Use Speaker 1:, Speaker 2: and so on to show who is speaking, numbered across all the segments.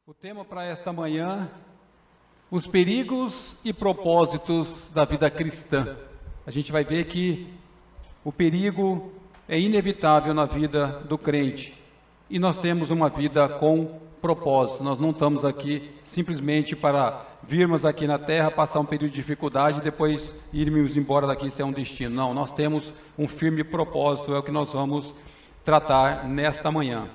Speaker 1: O tema para esta manhã, os perigos e propósitos da vida cristã. A gente vai ver que o perigo é inevitável na vida do crente. E nós temos uma vida com propósito. Nós não estamos aqui simplesmente para virmos aqui na terra, passar um período de dificuldade e depois irmos embora daqui sem um destino. Não, nós temos um firme propósito, é o que nós vamos tratar nesta manhã.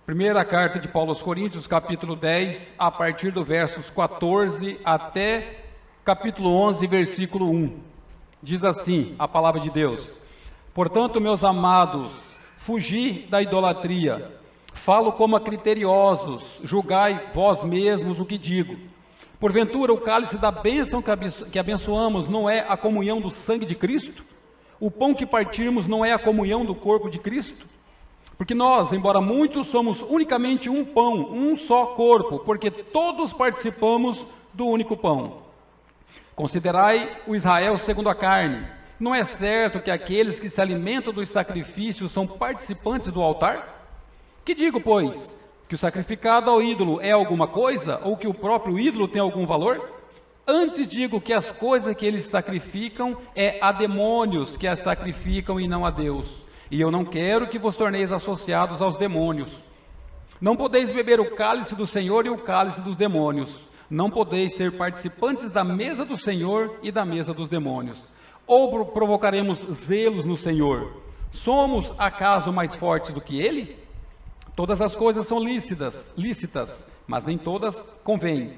Speaker 1: Primeira carta de Paulo aos Coríntios, capítulo 10, a partir do versos 14 até capítulo 11, versículo 1. Diz assim a palavra de Deus: Portanto, meus amados, fugi da idolatria. Falo como a criteriosos, julgai vós mesmos o que digo. Porventura, o cálice da bênção que abençoamos não é a comunhão do sangue de Cristo? O pão que partirmos não é a comunhão do corpo de Cristo? Porque nós, embora muitos, somos unicamente um pão, um só corpo, porque todos participamos do único pão. Considerai o Israel segundo a carne. Não é certo que aqueles que se alimentam dos sacrifícios são participantes do altar? Que digo, pois? Que o sacrificado ao ídolo é alguma coisa, ou que o próprio ídolo tem algum valor? Antes digo que as coisas que eles sacrificam é a demônios que as sacrificam e não a Deus. E eu não quero que vos torneis associados aos demônios. Não podeis beber o cálice do Senhor e o cálice dos demônios. Não podeis ser participantes da mesa do Senhor e da mesa dos demônios. Ou provocaremos zelos no Senhor? Somos acaso mais fortes do que Ele? Todas as coisas são lícitas, mas nem todas convêm.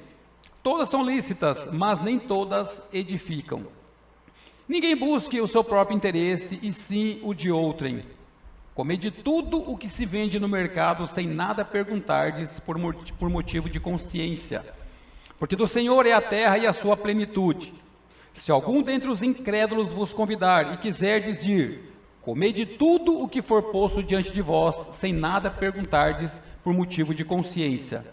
Speaker 1: Todas são lícitas, mas nem todas edificam. Ninguém busque o seu próprio interesse, e sim o de outrem. Comede tudo o que se vende no mercado, sem nada perguntardes por motivo de consciência. Porque do Senhor é a terra e a sua plenitude. Se algum dentre os incrédulos vos convidar e quiserdes ir, comede tudo o que for posto diante de vós, sem nada perguntardes por motivo de consciência.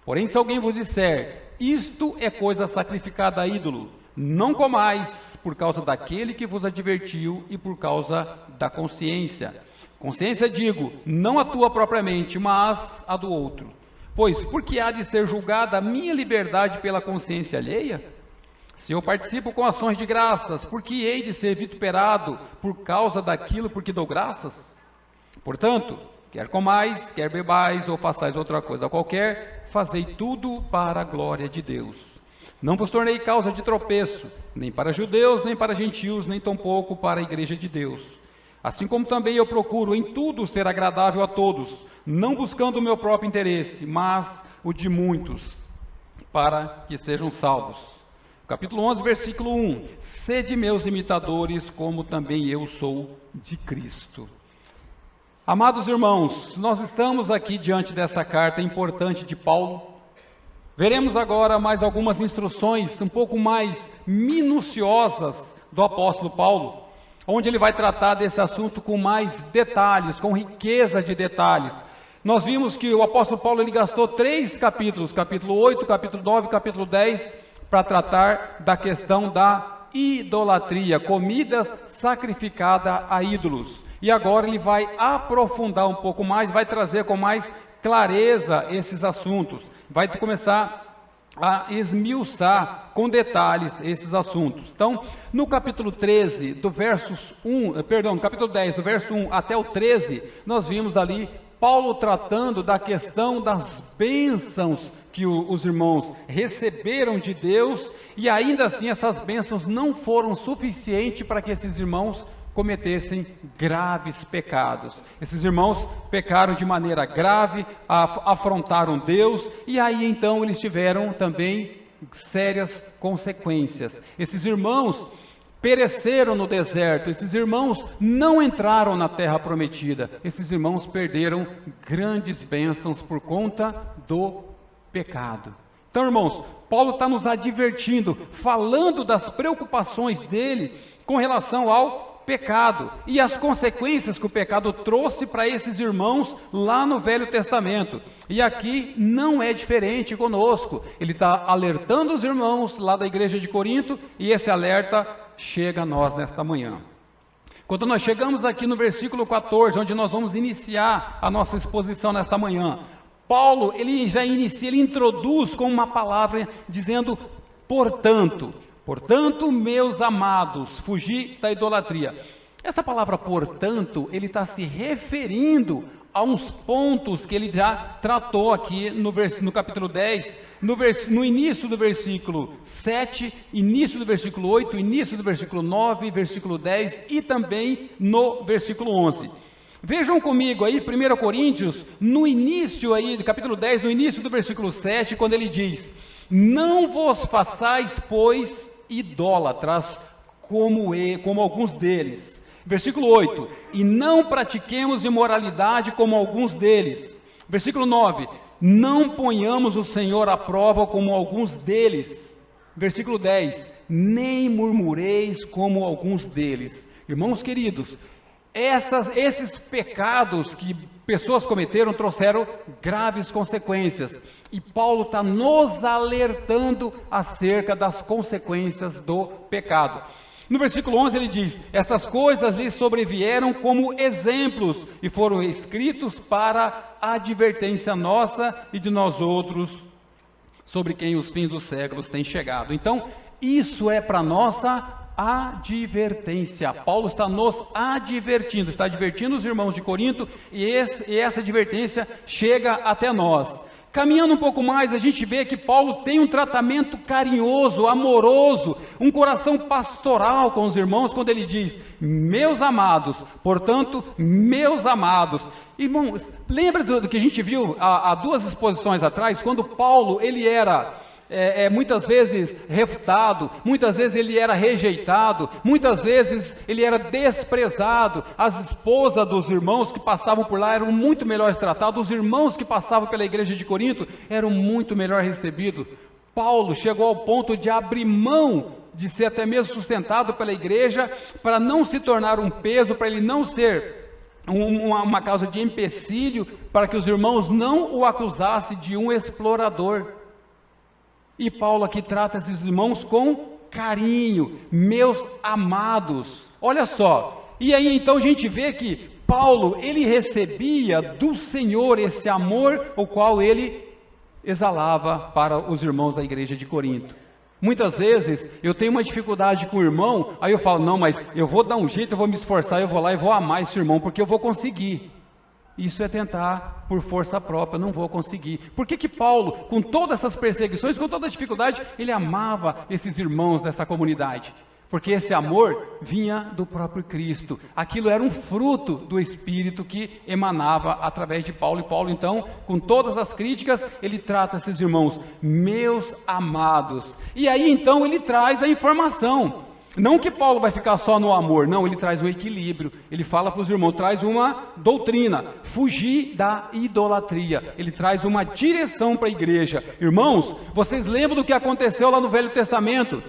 Speaker 1: Porém, se alguém vos disser, isto é coisa sacrificada a ídolo, não comais, por causa daquele que vos advertiu e por causa da consciência. Consciência, digo, não a tua propriamente, mas a do outro. Pois, por que há de ser julgada a minha liberdade pela consciência alheia? Se eu participo com ações de graças, por que hei de ser vituperado por causa daquilo por que dou graças? Portanto, quer comais, quer bebais, ou façais outra coisa qualquer, fazei tudo para a glória de Deus. Não vos tornei causa de tropeço, nem para judeus, nem para gentios, nem tampouco para a igreja de Deus. Assim como também eu procuro em tudo ser agradável a todos, não buscando o meu próprio interesse, mas o de muitos, para que sejam salvos. Capítulo 11, versículo 1. Sede meus imitadores, como também eu sou de Cristo. Amados irmãos, nós estamos aqui diante dessa carta importante de Paulo. Veremos agora mais algumas instruções um pouco mais minuciosas do apóstolo Paulo, onde ele vai tratar desse assunto com mais detalhes, com riqueza de detalhes. Nós vimos que o apóstolo Paulo ele gastou 3 capítulos, capítulo 8, capítulo 9, capítulo 10, para tratar da questão da idolatria, comidas sacrificadas a ídolos. E agora ele vai aprofundar um pouco mais, vai trazer com mais clareza esses assuntos, vai começar a esmiuçar com detalhes esses assuntos. Então, no capítulo 13, capítulo 10, do verso 1 até o 13, nós vimos ali Paulo tratando da questão das bênçãos que os irmãos receberam de Deus, e ainda assim essas bênçãos não foram suficientes para que esses irmãos cometessem graves pecados. Esses irmãos pecaram de maneira grave, afrontaram Deus, e aí então eles tiveram também sérias consequências. Esses irmãos pereceram no deserto, esses irmãos não entraram na terra prometida, esses irmãos perderam grandes bênçãos por conta do pecado. Então, irmãos, Paulo está nos advertindo, falando das preocupações dele com relação ao pecado e as consequências que o pecado trouxe para esses irmãos lá no Velho Testamento. E aqui não é diferente conosco. Ele está alertando os irmãos lá da igreja de Corinto, e esse alerta chega a nós nesta manhã. Quando nós chegamos aqui no versículo 14, onde nós vamos iniciar a nossa exposição nesta manhã, Paulo, ele já inicia, ele introduz com uma palavra dizendo, portanto, meus amados, fugi da idolatria. Essa palavra, portanto, ele está se referindo a uns pontos que ele já tratou aqui no capítulo 10, no início do versículo 7, início do versículo 8, início do versículo 9, versículo 10 e também no versículo 11. Vejam comigo aí, 1 Coríntios, no início aí, do capítulo 10, no início do versículo 7, quando ele diz, não vos façais, pois, idólatras, como alguns deles. Versículo 8, e não pratiquemos imoralidade como alguns deles. Versículo 9, não ponhamos o Senhor à prova como alguns deles. Versículo 10, nem murmureis como alguns deles. Irmãos queridos, esses pecados que pessoas cometeram trouxeram graves consequências. E Paulo está nos alertando acerca das consequências do pecado. No versículo 11 ele diz, estas coisas lhe sobrevieram como exemplos e foram escritos para a advertência nossa e de nós outros, sobre quem os fins dos séculos têm chegado. Então, isso é para nossa advertência. Paulo está nos advertindo, está advertindo os irmãos de Corinto e essa advertência chega até nós. Caminhando um pouco mais, a gente vê que Paulo tem um tratamento carinhoso, amoroso, um coração pastoral com os irmãos, quando ele diz, meus amados, portanto, meus amados. Irmãos, lembra do que a gente viu há duas exposições atrás, quando Paulo, ele era muitas vezes refutado, muitas vezes ele era rejeitado, muitas vezes ele era desprezado, as esposas dos irmãos que passavam por lá eram muito melhores tratados, os irmãos que passavam pela igreja de Corinto eram muito melhor recebidos. Paulo chegou ao ponto de abrir mão de ser até mesmo sustentado pela igreja, para não se tornar um peso, para ele não ser uma causa de empecilho, para que os irmãos não o acusassem de um explorador. E Paulo aqui trata esses irmãos com carinho, meus amados. Olha só, e aí então a gente vê que Paulo, ele recebia do Senhor esse amor, o qual ele exalava para os irmãos da igreja de Corinto. Muitas vezes eu tenho uma dificuldade com o irmão, aí eu falo, não, mas eu vou dar um jeito, eu vou me esforçar, eu vou lá e vou amar esse irmão, porque eu vou conseguir. Isso é tentar por força própria, não vou conseguir. Por que Paulo, com todas essas perseguições, com toda a dificuldade, ele amava esses irmãos dessa comunidade? Porque esse amor vinha do próprio Cristo. Aquilo era um fruto do Espírito que emanava através de Paulo. E Paulo, então, com todas as críticas, ele trata esses irmãos, meus amados. E aí, então, ele traz a informação. Não que Paulo vai ficar só no amor, não, ele traz um equilíbrio, ele fala para os irmãos, traz uma doutrina, fugir da idolatria, ele traz uma direção para a igreja. Irmãos, vocês lembram do que aconteceu lá no Velho Testamento?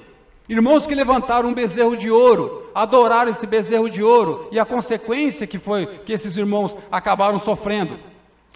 Speaker 1: Irmãos que levantaram um bezerro de ouro, adoraram esse bezerro de ouro, e a consequência que foi que esses irmãos acabaram sofrendo.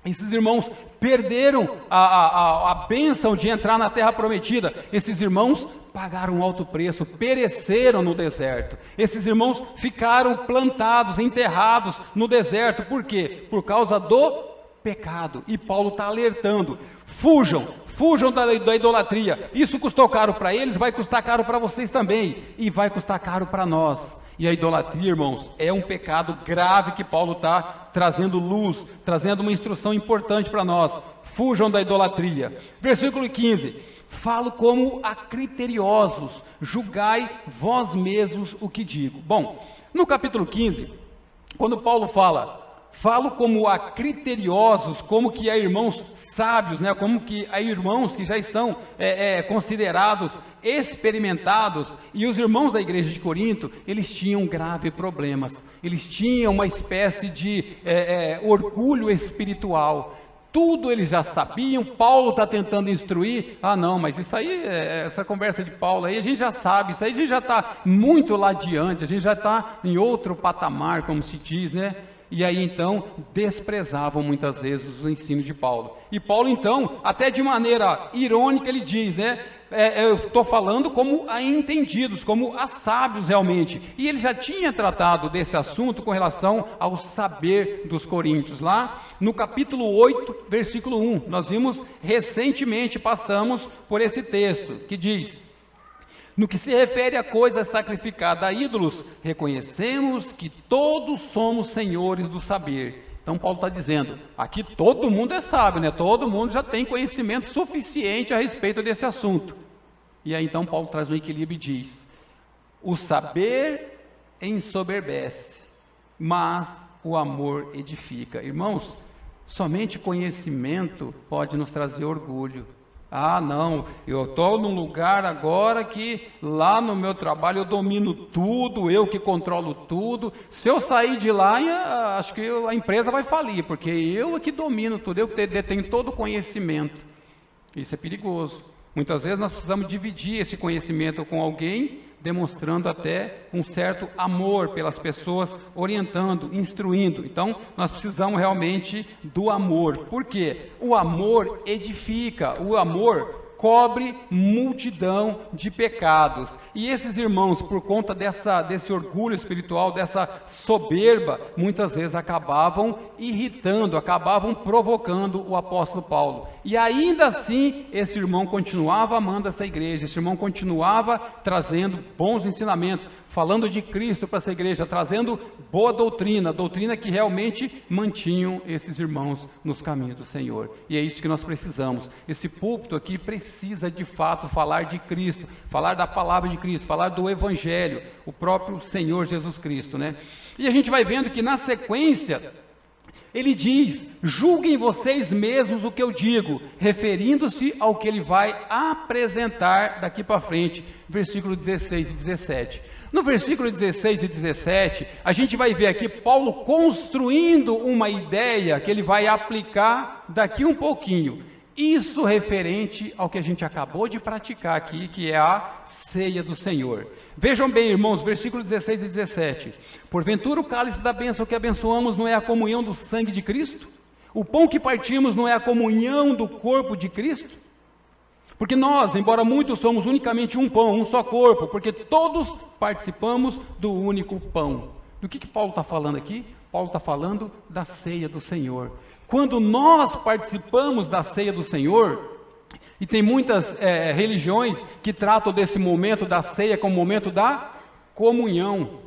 Speaker 1: Esses irmãos perderam a bênção de entrar na terra prometida. Esses irmãos pagaram um alto preço, pereceram no deserto. Esses irmãos ficaram plantados, enterrados no deserto. Por quê? Por causa do pecado. E Paulo está alertando, fujam da idolatria. Isso custou caro para eles, vai custar caro para vocês também. E vai custar caro para nós. E a idolatria, irmãos, é um pecado grave que Paulo está trazendo luz, trazendo uma instrução importante para nós. Fujam da idolatria. Versículo 15. Falo como a criteriosos, julgai vós mesmos o que digo. Bom, no capítulo 15, quando Paulo falo como a criteriosos, como que há irmãos sábios, né? Como que há irmãos que já são considerados experimentados, e os irmãos da igreja de Corinto, eles tinham graves problemas, eles tinham uma espécie de orgulho espiritual. Tudo eles já sabiam, Paulo está tentando instruir, não, mas isso aí, essa conversa de Paulo aí, a gente já sabe, isso aí a gente já está muito lá adiante, a gente já está em outro patamar, como se diz, né? E aí então, desprezavam muitas vezes o ensino de Paulo. E Paulo então, até de maneira irônica, ele diz, né? eu estou falando como a entendidos, como a sábios realmente. E ele já tinha tratado desse assunto com relação ao saber dos coríntios. Lá no capítulo 8, versículo 1, nós vimos recentemente, passamos por esse texto, que diz: no que se refere a coisa sacrificada a ídolos, reconhecemos que todos somos senhores do saber. Então Paulo está dizendo, aqui todo mundo é sábio, né? Todo mundo já tem conhecimento suficiente a respeito desse assunto. E aí então Paulo traz um equilíbrio e diz: o saber ensoberbece, mas o amor edifica. Irmãos, somente conhecimento pode nos trazer orgulho. Ah, não, eu estou num lugar agora que lá no meu trabalho eu domino tudo, eu que controlo tudo. Se eu sair de lá, acho que a empresa vai falir, porque eu é que domino tudo, eu detenho todo o conhecimento. Isso é perigoso. Muitas vezes nós precisamos dividir esse conhecimento com alguém, demonstrando até um certo amor pelas pessoas, orientando, instruindo. Então, nós precisamos realmente do amor. Por quê? O amor edifica, o amor cobre multidão de pecados. E esses irmãos, por conta desse orgulho espiritual, dessa soberba, muitas vezes acabavam irritando, acabavam provocando o apóstolo Paulo. E ainda assim, esse irmão continuava amando essa igreja, esse irmão continuava trazendo bons ensinamentos, falando de Cristo para essa igreja, trazendo boa doutrina, doutrina que realmente mantinham esses irmãos nos caminhos do Senhor. E é isso que nós precisamos. Esse púlpito aqui precisa de fato falar de Cristo, falar da palavra de Cristo, falar do Evangelho, o próprio Senhor Jesus Cristo, né? E a gente vai vendo que na sequência ele diz: julguem vocês mesmos o que eu digo, referindo-se ao que ele vai apresentar daqui para frente, versículo 16 e 17. No versículo 16 e 17, a gente vai ver aqui Paulo construindo uma ideia que ele vai aplicar daqui um pouquinho. Isso referente ao que a gente acabou de praticar aqui, que é a ceia do Senhor. Vejam bem, irmãos, versículo 16 e 17. Porventura o cálice da bênção que abençoamos não é a comunhão do sangue de Cristo? O pão que partimos não é a comunhão do corpo de Cristo? Porque nós, embora muitos, somos unicamente um pão, um só corpo, porque todos participamos do único pão. Do que Paulo está falando aqui? Paulo está falando da ceia do Senhor. Quando nós participamos da ceia do Senhor, e tem muitas religiões que tratam desse momento da ceia como momento da comunhão.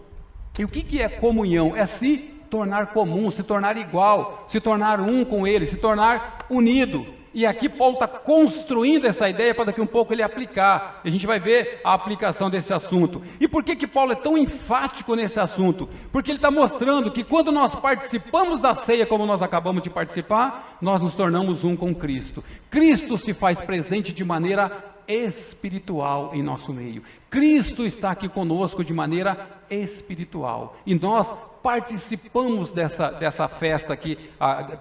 Speaker 1: E o que é comunhão? É se tornar comum, se tornar igual, se tornar um com Ele, se tornar unido. E aqui Paulo está construindo essa ideia para daqui um pouco ele aplicar. A gente vai ver a aplicação desse assunto. E por que Paulo é tão enfático nesse assunto? Porque ele está mostrando que quando nós participamos da ceia como nós acabamos de participar, nós nos tornamos um com Cristo. Cristo se faz presente de maneira espiritual em nosso meio. Cristo está aqui conosco de maneira espiritual. E nós participamos dessa festa aqui,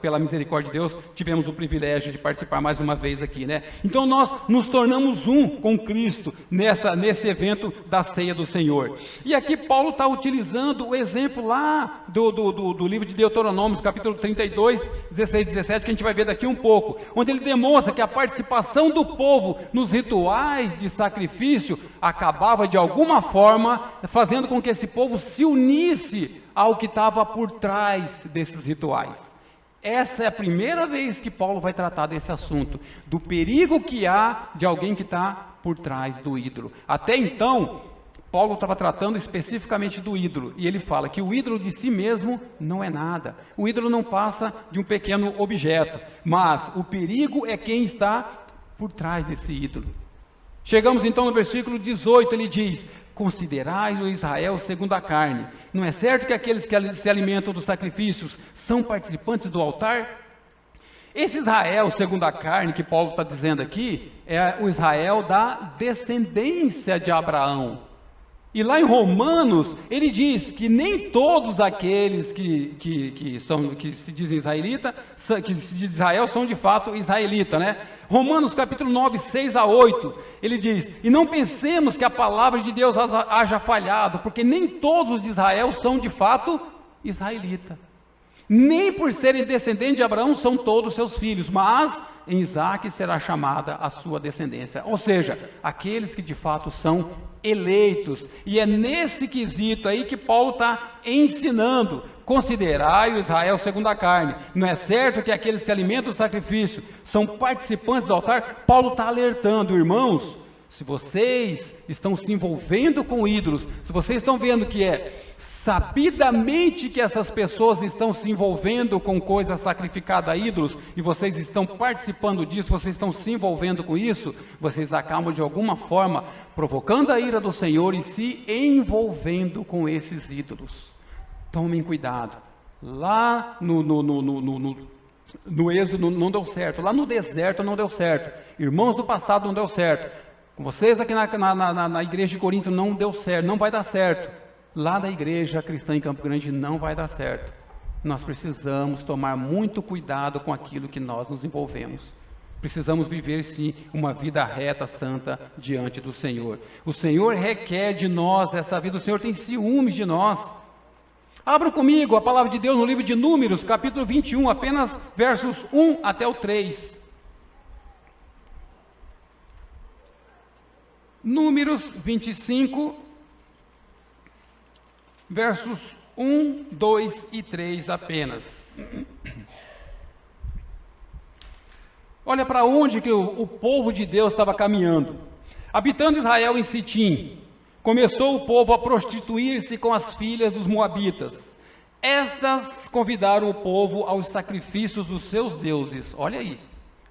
Speaker 1: pela misericórdia de Deus, tivemos o privilégio de participar mais uma vez aqui, né? Então nós nos tornamos um com Cristo nesse evento da ceia do Senhor. E aqui Paulo está utilizando o exemplo lá do livro de Deuteronômio, capítulo 32, 16 e 17, que a gente vai ver daqui um pouco, onde ele demonstra que a participação do povo nos rituais de sacrifício acabava de alguma forma fazendo com que esse povo se unisse ao que estava por trás desses rituais. Essa é a primeira vez que Paulo vai tratar desse assunto, do perigo que há de alguém que está por trás do ídolo. Até então, Paulo estava tratando especificamente do ídolo, e ele fala que o ídolo de si mesmo não é nada. O ídolo não passa de um pequeno objeto, mas o perigo é quem está por trás desse ídolo. Chegamos então no versículo 18, ele diz: considerai o Israel segundo a carne. Não é certo que aqueles que se alimentam dos sacrifícios são participantes do altar? Esse Israel segundo a carne que Paulo está dizendo aqui, é o Israel da descendência de Abraão. E lá em Romanos, ele diz que nem todos aqueles que se dizem israelita, que se diz Israel, são de fato israelita, né? Romanos capítulo 9, 6 a 8, ele diz: e não pensemos que a palavra de Deus haja falhado, porque nem todos os de Israel são de fato israelita. Nem por serem descendentes de Abraão são todos seus filhos, mas em Isaque será chamada a sua descendência. Ou seja, aqueles que de fato são eleitos. E é nesse quesito aí que Paulo está ensinando. Considerai o Israel segundo a carne. Não é certo que aqueles que se alimentam do sacrifício são participantes do altar? Paulo está alertando, irmãos, se vocês estão se envolvendo com ídolos, se vocês estão vendo que é sabidamente que essas pessoas estão se envolvendo com coisas sacrificadas a ídolos, e vocês estão participando disso, vocês estão se envolvendo com isso, vocês acabam de alguma forma provocando a ira do Senhor e se envolvendo com esses ídolos. Tomem cuidado. Lá no Êxodo não deu certo, lá no deserto não deu certo, irmãos do passado não deu certo, com vocês aqui na igreja de Corinto não deu certo, não vai dar certo. Lá da igreja cristã em Campo Grande não vai dar certo. Nós precisamos tomar muito cuidado com aquilo que nós nos envolvemos. Precisamos viver sim uma vida reta, santa, diante do Senhor. O Senhor requer de nós essa vida, o Senhor tem ciúmes de nós. Abra comigo a palavra de Deus no livro de Números, capítulo 21, apenas versos 1 até o 3. Números 25, versos 1, 2 e 3 apenas. Olha para onde que o povo de Deus estava caminhando. Habitando Israel em Sitim, começou o povo a prostituir-se com as filhas dos moabitas. Estas convidaram o povo aos sacrifícios dos seus deuses. Olha aí,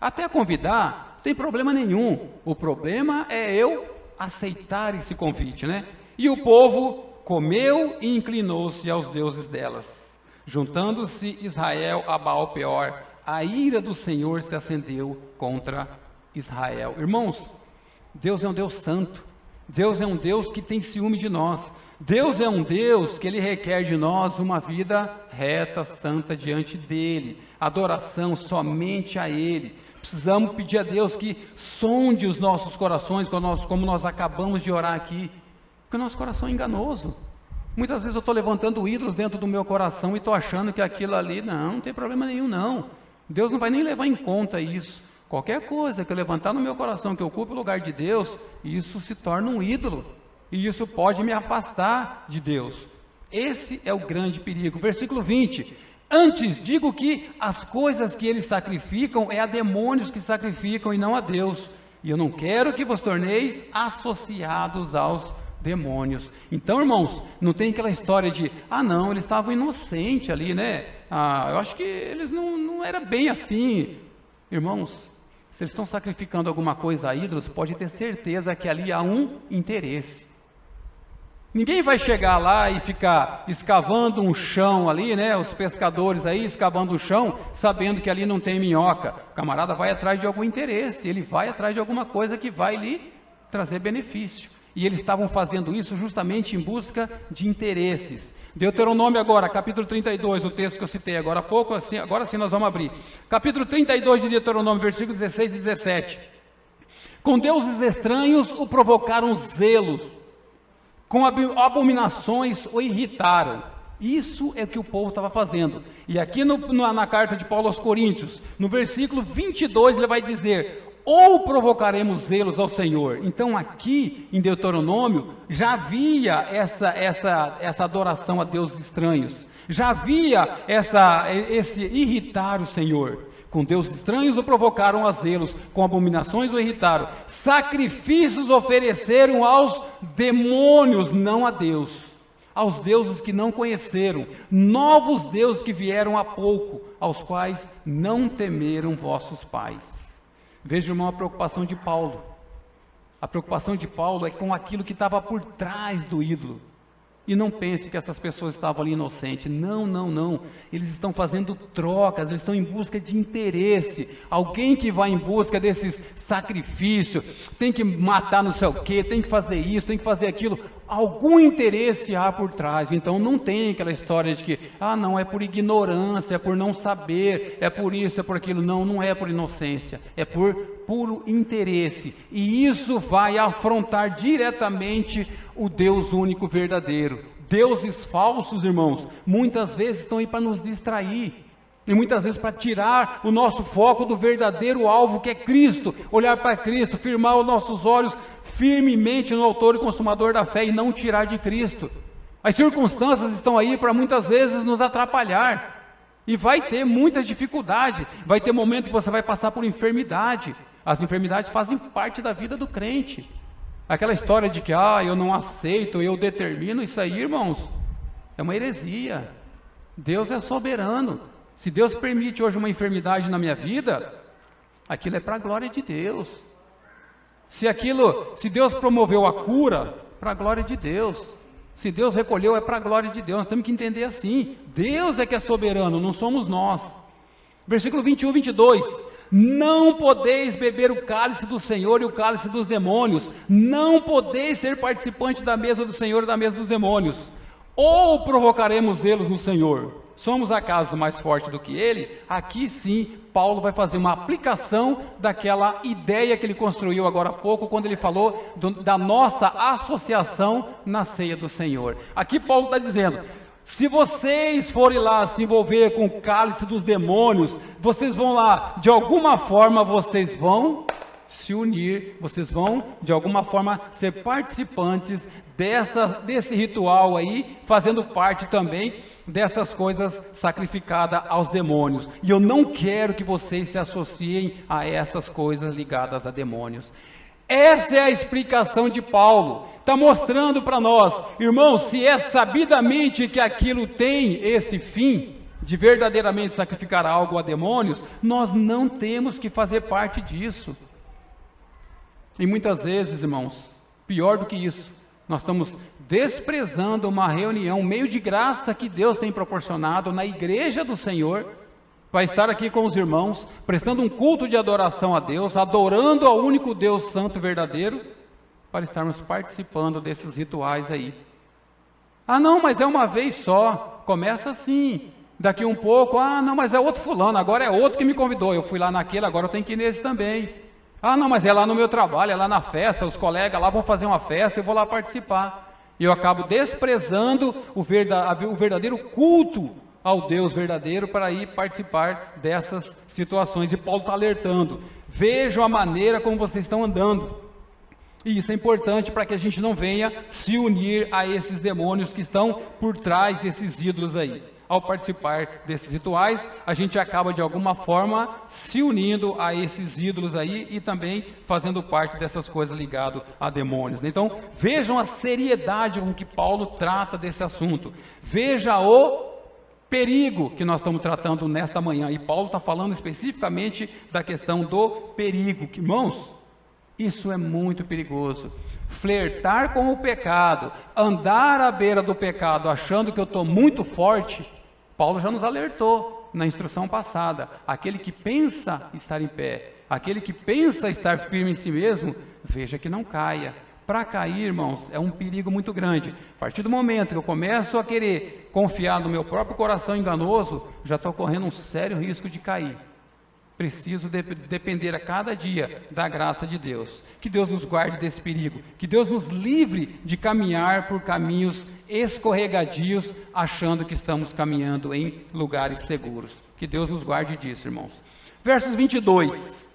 Speaker 1: até convidar, não tem problema nenhum. O problema é eu aceitar esse convite, né? E o povo comeu e inclinou-se aos deuses delas. Juntando-se Israel a Baal-peor, a ira do Senhor se acendeu contra Israel. Irmãos, Deus é um Deus santo. Deus é um Deus que tem ciúme de nós. Deus é um Deus que Ele requer de nós uma vida reta, santa diante dEle. Adoração somente a Ele. Precisamos pedir a Deus que sonde os nossos corações, como nós acabamos de orar aqui. Porque o nosso coração é enganoso. Muitas vezes eu estou levantando ídolos dentro do meu coração e estou achando que aquilo ali, não tem problema nenhum não. Deus não vai nem levar em conta isso. Qualquer coisa que eu levantar no meu coração, que ocupe o lugar de Deus, isso se torna um ídolo. E isso pode me afastar de Deus. Esse é o grande perigo. Versículo 20. Antes digo que as coisas que eles sacrificam é a demônios que sacrificam e não a Deus. E eu não quero que vos torneis associados aos demônios. Então, irmãos, não tem aquela história de, não, eles estavam inocentes ali, né? Eu acho que eles não era bem assim. Irmãos, se eles estão sacrificando alguma coisa a ídolos, pode ter certeza que ali há um interesse. Ninguém vai chegar lá e ficar escavando um chão ali, né? Os pescadores aí escavando o chão, sabendo que ali não tem minhoca. O camarada vai atrás de algum interesse, ele vai atrás de alguma coisa que vai lhe trazer benefício. E eles estavam fazendo isso justamente em busca de interesses. Deuteronômio agora, capítulo 32, o texto que eu citei agora há pouco, assim, agora sim nós vamos abrir. Capítulo 32 de Deuteronômio, versículos 16 e 17. Com deuses estranhos o provocaram zelo, com abominações o irritaram. Isso é o que o povo estava fazendo. E aqui na carta de Paulo aos Coríntios, no versículo 22, ele vai dizer: ou provocaremos zelos ao Senhor. Então aqui em Deuteronômio já havia essa adoração a deuses estranhos, já havia esse irritar o Senhor. Com deuses estranhos o provocaram a zelos, com abominações o irritaram. Sacrifícios ofereceram aos demônios, não a Deus, aos deuses que não conheceram, novos deuses que vieram há pouco, aos quais não temeram vossos pais. Veja, irmão, a preocupação de Paulo. A preocupação de Paulo é com aquilo que estava por trás do ídolo. E não pense que essas pessoas estavam ali inocentes. Não, não, não. Eles estão fazendo trocas, eles estão em busca de interesse. Alguém que vai em busca desses sacrifícios, tem que matar não sei o quê, tem que fazer isso, tem que fazer aquilo. Algum interesse há por trás. Então não tem aquela história de que, não, é por ignorância, é por não saber, é por isso, é por aquilo. Não, não é por inocência, é por puro interesse. E isso vai afrontar diretamente o Deus único verdadeiro. Deuses falsos, irmãos, muitas vezes estão aí para nos distrair. E muitas vezes para tirar o nosso foco do verdadeiro alvo que é Cristo, olhar para Cristo, firmar os nossos olhos firmemente no autor e consumador da fé e não tirar de Cristo. As circunstâncias estão aí para muitas vezes nos atrapalhar. E vai ter muitas dificuldades, vai ter momento que você vai passar por enfermidade. As enfermidades fazem parte da vida do crente. Aquela história de que, eu não aceito, eu determino, isso aí, irmãos, é uma heresia. Deus é soberano. Se Deus permite hoje uma enfermidade na minha vida, aquilo é para a glória de Deus. Se Deus promoveu a cura, para a glória de Deus. Se Deus recolheu, é para a glória de Deus. Nós temos que entender assim. Deus é que é soberano, não somos nós. Versículo 21, 22. Não podeis beber o cálice do Senhor e o cálice dos demônios. Não podeis ser participante da mesa do Senhor e da mesa dos demônios. Ou provocaremos zelos no Senhor? Somos acaso mais fortes do que ele? Aqui sim, Paulo vai fazer uma aplicação daquela ideia que ele construiu agora há pouco, quando ele falou da nossa associação na ceia do Senhor. Aqui Paulo está dizendo, se vocês forem lá se envolver com o cálice dos demônios, vocês vão lá, de alguma forma vocês vão se unir, vocês vão de alguma forma ser participantes desse ritual aí, fazendo parte também dessas coisas sacrificadas aos demônios. E eu não quero que vocês se associem a essas coisas ligadas a demônios. Essa é a explicação de Paulo. Está mostrando para nós, irmãos, se é sabidamente que aquilo tem esse fim, de verdadeiramente sacrificar algo a demônios, nós não temos que fazer parte disso. E muitas vezes, irmãos, pior do que isso, nós estamos desprezando uma reunião, um meio de graça que Deus tem proporcionado na igreja do Senhor, para estar aqui com os irmãos, prestando um culto de adoração a Deus, adorando ao único Deus santo e verdadeiro, para estarmos participando desses rituais aí. Não, mas é uma vez só, começa assim, daqui um pouco, não, mas é outro fulano, agora é outro que me convidou, eu fui lá naquele, agora eu tenho que ir nesse também. Não, mas é lá no meu trabalho, é lá na festa, os colegas lá vão fazer uma festa, eu vou lá participar. E eu acabo desprezando o verdadeiro culto ao Deus verdadeiro para ir participar dessas situações. E Paulo está alertando, vejam a maneira como vocês estão andando. E isso é importante para que a gente não venha se unir a esses demônios que estão por trás desses ídolos aí. Ao participar desses rituais, a gente acaba de alguma forma se unindo a esses ídolos aí e também fazendo parte dessas coisas ligadas a demônios. Então, vejam a seriedade com que Paulo trata desse assunto. Veja o perigo que nós estamos tratando nesta manhã. E Paulo está falando especificamente da questão do perigo. Irmãos, isso é muito perigoso. Flertar com o pecado, andar à beira do pecado achando que eu estou muito forte, Paulo já nos alertou na instrução passada. Aquele que pensa estar em pé, aquele que pensa estar firme em si mesmo, veja que não caia. Para cair, irmãos, é um perigo muito grande. A partir do momento que eu começo a querer confiar no meu próprio coração enganoso, já estou correndo um sério risco de cair. Preciso depender a cada dia da graça de Deus. Que Deus nos guarde desse perigo. Que Deus nos livre de caminhar por caminhos escorregadios, achando que estamos caminhando em lugares seguros. Que Deus nos guarde disso, irmãos. Versos 22.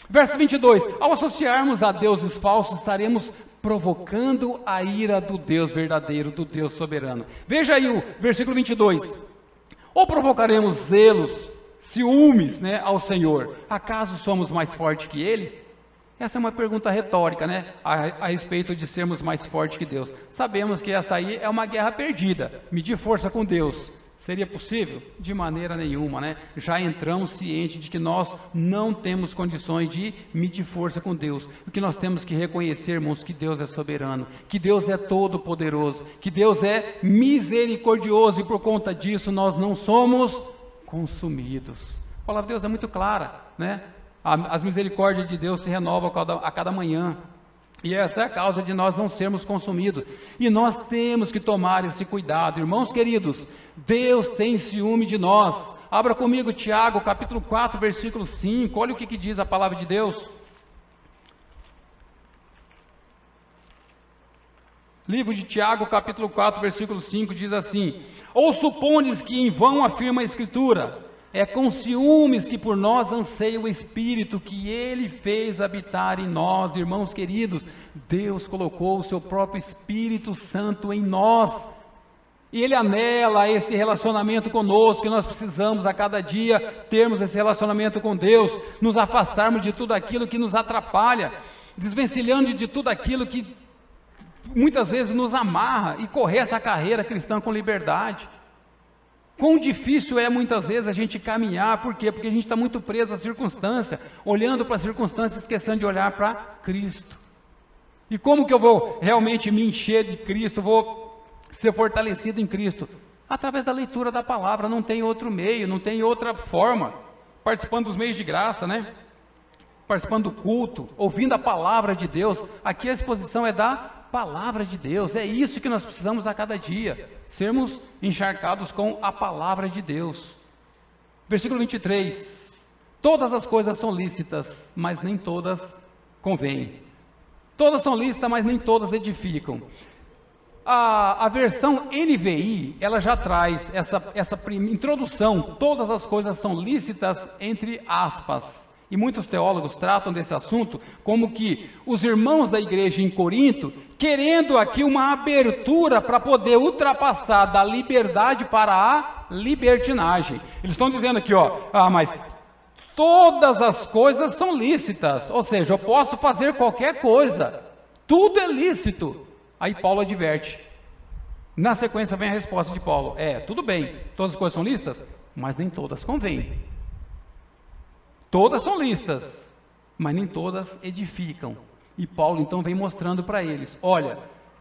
Speaker 1: Verso 22. Ao associarmos a deuses falsos, estaremos provocando a ira do Deus verdadeiro, do Deus soberano. Veja aí o versículo 22. Ou provocaremos zelos, ciúmes, ao Senhor, acaso somos mais fortes que Ele? Essa é uma pergunta retórica, a respeito de sermos mais fortes que Deus. Sabemos que essa aí é uma guerra perdida, medir força com Deus. Seria possível? De maneira nenhuma, Já entramos cientes de que nós não temos condições de medir força com Deus. O que nós temos que reconhecer, irmãos, que Deus é soberano, que Deus é todo poderoso, que Deus é misericordioso e por conta disso nós não somos consumidos. A palavra de Deus é muito clara, As misericórdias de Deus se renovam a cada manhã. E essa é a causa de nós não sermos consumidos. E nós temos que tomar esse cuidado. Irmãos queridos, Deus tem ciúme de nós. Abra comigo Tiago, capítulo 4, versículo 5. Olha o que diz a palavra de Deus. Livro de Tiago, capítulo 4, versículo 5, diz assim: Ou supondes que em vão afirma a Escritura, É com ciúmes que por nós anseia o Espírito que Ele fez habitar em nós. Irmãos queridos, Deus colocou o seu próprio Espírito Santo em nós. E Ele anela esse relacionamento conosco, que nós precisamos a cada dia termos esse relacionamento com Deus, nos afastarmos de tudo aquilo que nos atrapalha, desvencilhando de tudo aquilo que muitas vezes nos amarra e correr essa carreira cristã com liberdade. Quão difícil é muitas vezes a gente caminhar, por quê? Porque a gente está muito preso à circunstância, olhando para a circunstância, esquecendo de olhar para Cristo. E como que eu vou realmente me encher de Cristo, vou ser fortalecido em Cristo? Através da leitura da palavra, não tem outro meio, não tem outra forma. Participando dos meios de graça, né? Participando do culto, ouvindo a palavra de Deus. Aqui a exposição é da palavra de Deus, é isso que nós precisamos a cada dia, sermos encharcados com a palavra de Deus. Versículo 23, todas as coisas são lícitas, mas nem todas convêm. Todas são lícitas, mas nem todas edificam. A versão NVI, ela já traz essa introdução, todas as coisas são lícitas, entre aspas. E muitos teólogos tratam desse assunto como que os irmãos da igreja em Corinto, querendo aqui uma abertura para poder ultrapassar da liberdade para a libertinagem. Eles estão dizendo aqui, mas todas as coisas são lícitas, ou seja, eu posso fazer qualquer coisa, tudo é lícito. Aí Paulo adverte. Na sequência vem a resposta de Paulo, tudo bem, todas as coisas são lícitas, mas nem todas convêm. Todas são lícitas, mas nem todas edificam. E Paulo então vem mostrando para eles, olha,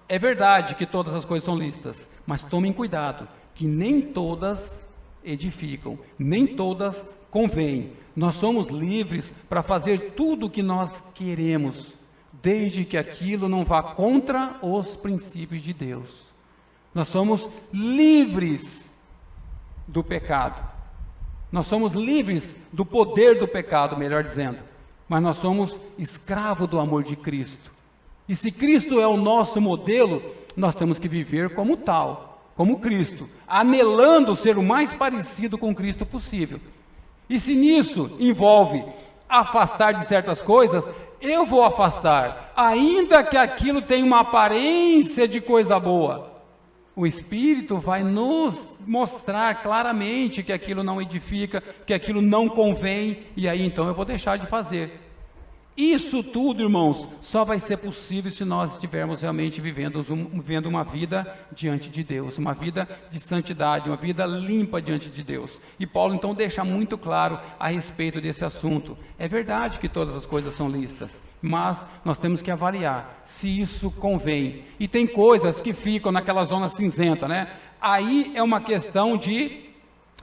Speaker 1: é verdade que todas as coisas são lícitas, mas tomem cuidado, que nem todas edificam, nem todas convêm. Nós somos livres para fazer tudo o que nós queremos, desde que aquilo não vá contra os princípios de Deus. Nós somos livres do pecado. Nós somos livres do poder do pecado, melhor dizendo, mas nós somos escravos do amor de Cristo. E se Cristo é o nosso modelo, nós temos que viver como tal, como Cristo, anelando ser o mais parecido com Cristo possível. E se nisso envolve afastar de certas coisas, eu vou afastar, ainda que aquilo tenha uma aparência de coisa boa. O Espírito vai nos mostrar claramente que aquilo não edifica, que aquilo não convém, e aí então eu vou deixar de fazer. Isso tudo, irmãos, só vai ser possível se nós estivermos realmente vivendo uma vida diante de Deus, uma vida de santidade, uma vida limpa diante de Deus. E Paulo então deixa muito claro a respeito desse assunto. É verdade que todas as coisas são lícitas, mas nós temos que avaliar se isso convém. E tem coisas que ficam naquela zona cinzenta, né? Aí é uma questão de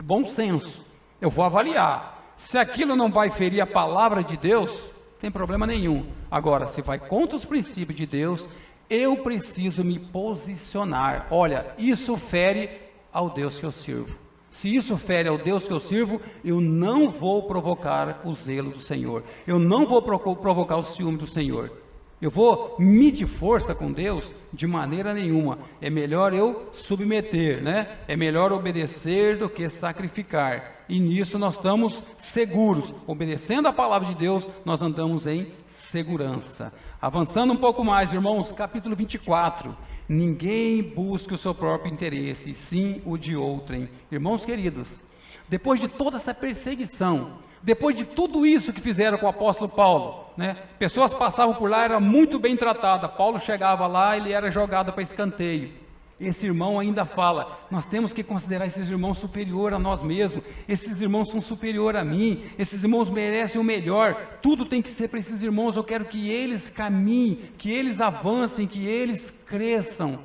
Speaker 1: bom senso. Eu vou avaliar. Se aquilo não vai ferir a palavra de Deus, tem problema nenhum. Agora, se vai contra os princípios de Deus, eu preciso me posicionar. Olha, isso fere ao Deus que eu sirvo. Se isso fere ao Deus que eu sirvo, eu não vou provocar o zelo do Senhor. Eu não vou provocar o ciúme do Senhor. Eu vou medir força com Deus? De maneira nenhuma. É melhor eu submeter, né? É melhor obedecer do que sacrificar. E nisso nós estamos seguros. Obedecendo a palavra de Deus, nós andamos em segurança. Avançando um pouco mais, irmãos, capítulo 24. Ninguém busque o seu próprio interesse, sim o de outrem. Irmãos queridos, depois de toda essa perseguição, depois de tudo isso que fizeram com o apóstolo Paulo, né? Pessoas passavam por lá, era muito bem tratada. Paulo chegava lá, ele era jogado para escanteio. Esse irmão ainda fala, nós temos que considerar esses irmãos superior a nós mesmos. Esses irmãos são superior a mim. Esses irmãos merecem o melhor. Tudo tem que ser para esses irmãos. Eu quero que eles caminhem, que eles avancem, que eles cresçam.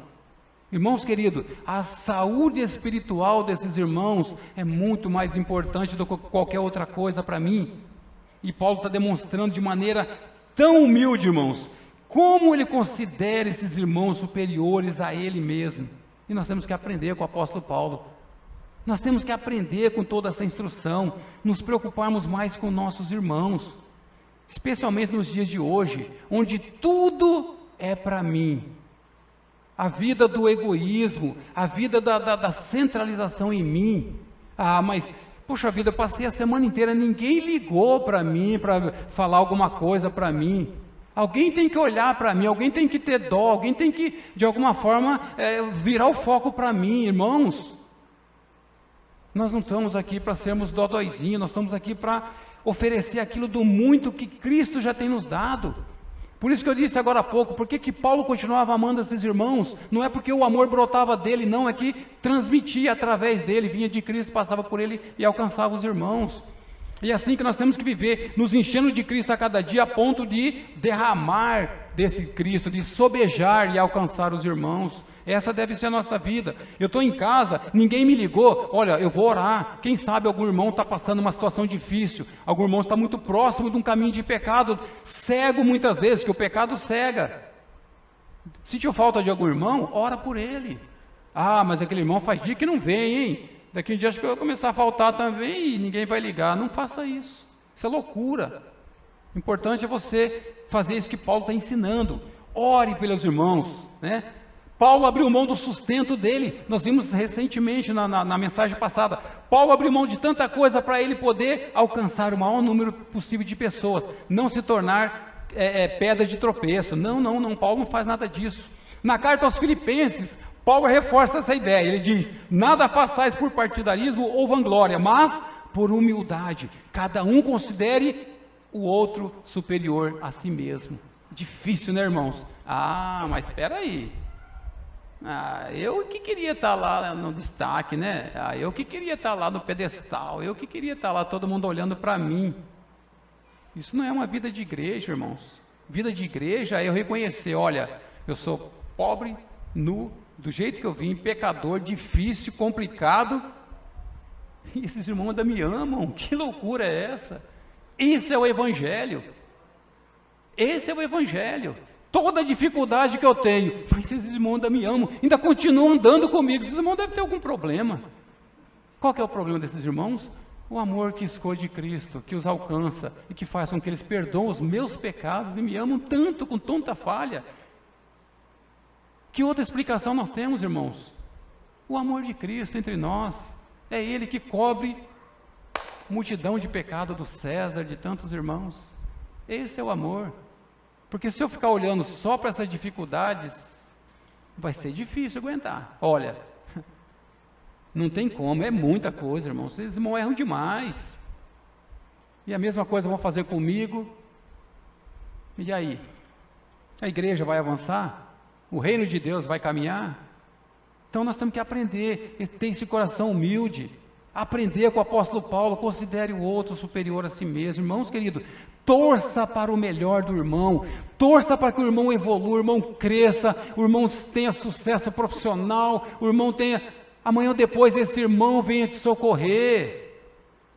Speaker 1: Irmãos queridos, a saúde espiritual desses irmãos é muito mais importante do que qualquer outra coisa para mim. E Paulo está demonstrando de maneira tão humilde, irmãos, como ele considera esses irmãos superiores a ele mesmo. E nós temos que aprender com o apóstolo Paulo. Nós temos que aprender com toda essa instrução, nos preocuparmos mais com nossos irmãos, especialmente nos dias de hoje, onde tudo é para mim. A vida do egoísmo, a vida da centralização em mim. Mas Puxa vida, eu passei a semana inteira, ninguém ligou para mim, para falar alguma coisa para mim. Alguém tem que olhar para mim, alguém tem que ter dó, alguém tem que, de alguma forma, virar o foco para mim, irmãos. Nós não estamos aqui para sermos dodóizinhos, nós estamos aqui para oferecer aquilo do muito que Cristo já tem nos dado. Por isso que eu disse agora há pouco, por que Paulo continuava amando esses irmãos? Não é porque o amor brotava dele, não, é que transmitia através dele, vinha de Cristo, passava por ele e alcançava os irmãos. E é assim que nós temos que viver, nos enchendo de Cristo a cada dia, a ponto de derramar desse Cristo, de sobejar e alcançar os irmãos. Essa deve ser a nossa vida. Eu estou em casa, ninguém me ligou, olha, eu vou orar. Quem sabe algum irmão está passando uma situação difícil, algum irmão está muito próximo de um caminho de pecado, cego muitas vezes, que o pecado cega. Sentiu falta de algum irmão? Ora por ele. Ah, mas aquele irmão faz dia que não vem, hein? Daqui a um dia acho que eu vou começar a faltar também e ninguém vai ligar. Não faça isso. Isso é loucura. O importante é você fazer isso que Paulo está ensinando. Ore pelos irmãos, né? Paulo abriu mão do sustento dele. Nós vimos recentemente na mensagem passada. Paulo abriu mão de tanta coisa para ele poder alcançar o maior número possível de pessoas. Não se tornar pedra de tropeço. Não. Paulo não faz nada disso. Na carta aos Filipenses, Paulo reforça essa ideia. Ele diz: nada façais por partidarismo ou vanglória, mas por humildade. Cada um considere o outro superior a si mesmo. Difícil, né, irmãos? Ah, mas espera aí. Eu que queria estar lá no destaque, né? Eu que queria estar lá no pedestal. Eu que queria estar lá, todo mundo olhando para mim. Isso não é uma vida de igreja, irmãos. Vida de igreja é eu reconhecer: olha, eu sou pobre, nu, do jeito que eu vim, pecador, difícil, complicado, e esses irmãos ainda me amam. Que loucura é essa? Esse é o Evangelho. Esse é o Evangelho. Toda a dificuldade que eu tenho, mas esses irmãos ainda me amam, ainda continuam andando comigo. Esses irmãos devem ter algum problema. Qual que é o problema desses irmãos? O amor que esconde Cristo, que os alcança e que faz com que eles perdoem os meus pecados e me amam tanto, com tanta falha. Que outra explicação nós temos, irmãos? O amor de Cristo entre nós. É Ele que cobre multidão de pecado do César, de tantos irmãos. Esse é o amor. Porque se eu ficar olhando só para essas dificuldades, vai ser difícil aguentar. Olha, não tem como, é muita coisa, irmãos. Esses irmãos erram demais. E a mesma coisa vão fazer comigo. E aí? A igreja vai avançar? O reino de Deus vai caminhar? Então nós temos que aprender, ter esse coração humilde, aprender com o apóstolo Paulo: considere o outro superior a si mesmo. Irmãos queridos, torça para o melhor do irmão, torça para que o irmão evolua, o irmão cresça, o irmão tenha sucesso profissional, o irmão tenha, amanhã ou depois esse irmão venha te socorrer.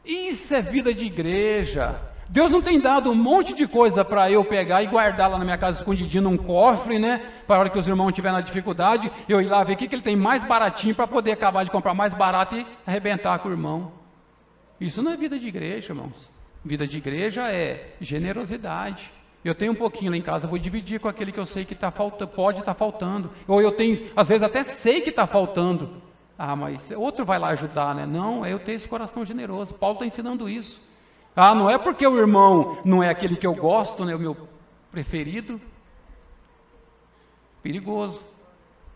Speaker 1: Isso é vida de igreja. Deus não tem dado um monte de coisa para eu pegar e guardar lá na minha casa escondidinho num cofre, né? Para a hora que os irmãos estiverem na dificuldade, eu ir lá ver o que ele tem mais baratinho para poder acabar de comprar mais barato e arrebentar com o irmão. Isso não é vida de igreja, irmãos. Vida de igreja é generosidade. Eu tenho um pouquinho lá em casa, eu vou dividir com aquele que eu sei que está faltando, pode estar faltando. Ou eu tenho, às vezes até sei que está faltando. Ah, mas outro vai lá ajudar, né? Não, é eu ter esse coração generoso. Paulo está ensinando isso. Ah, não é porque o irmão não é aquele que eu gosto, né, o meu preferido. Perigoso.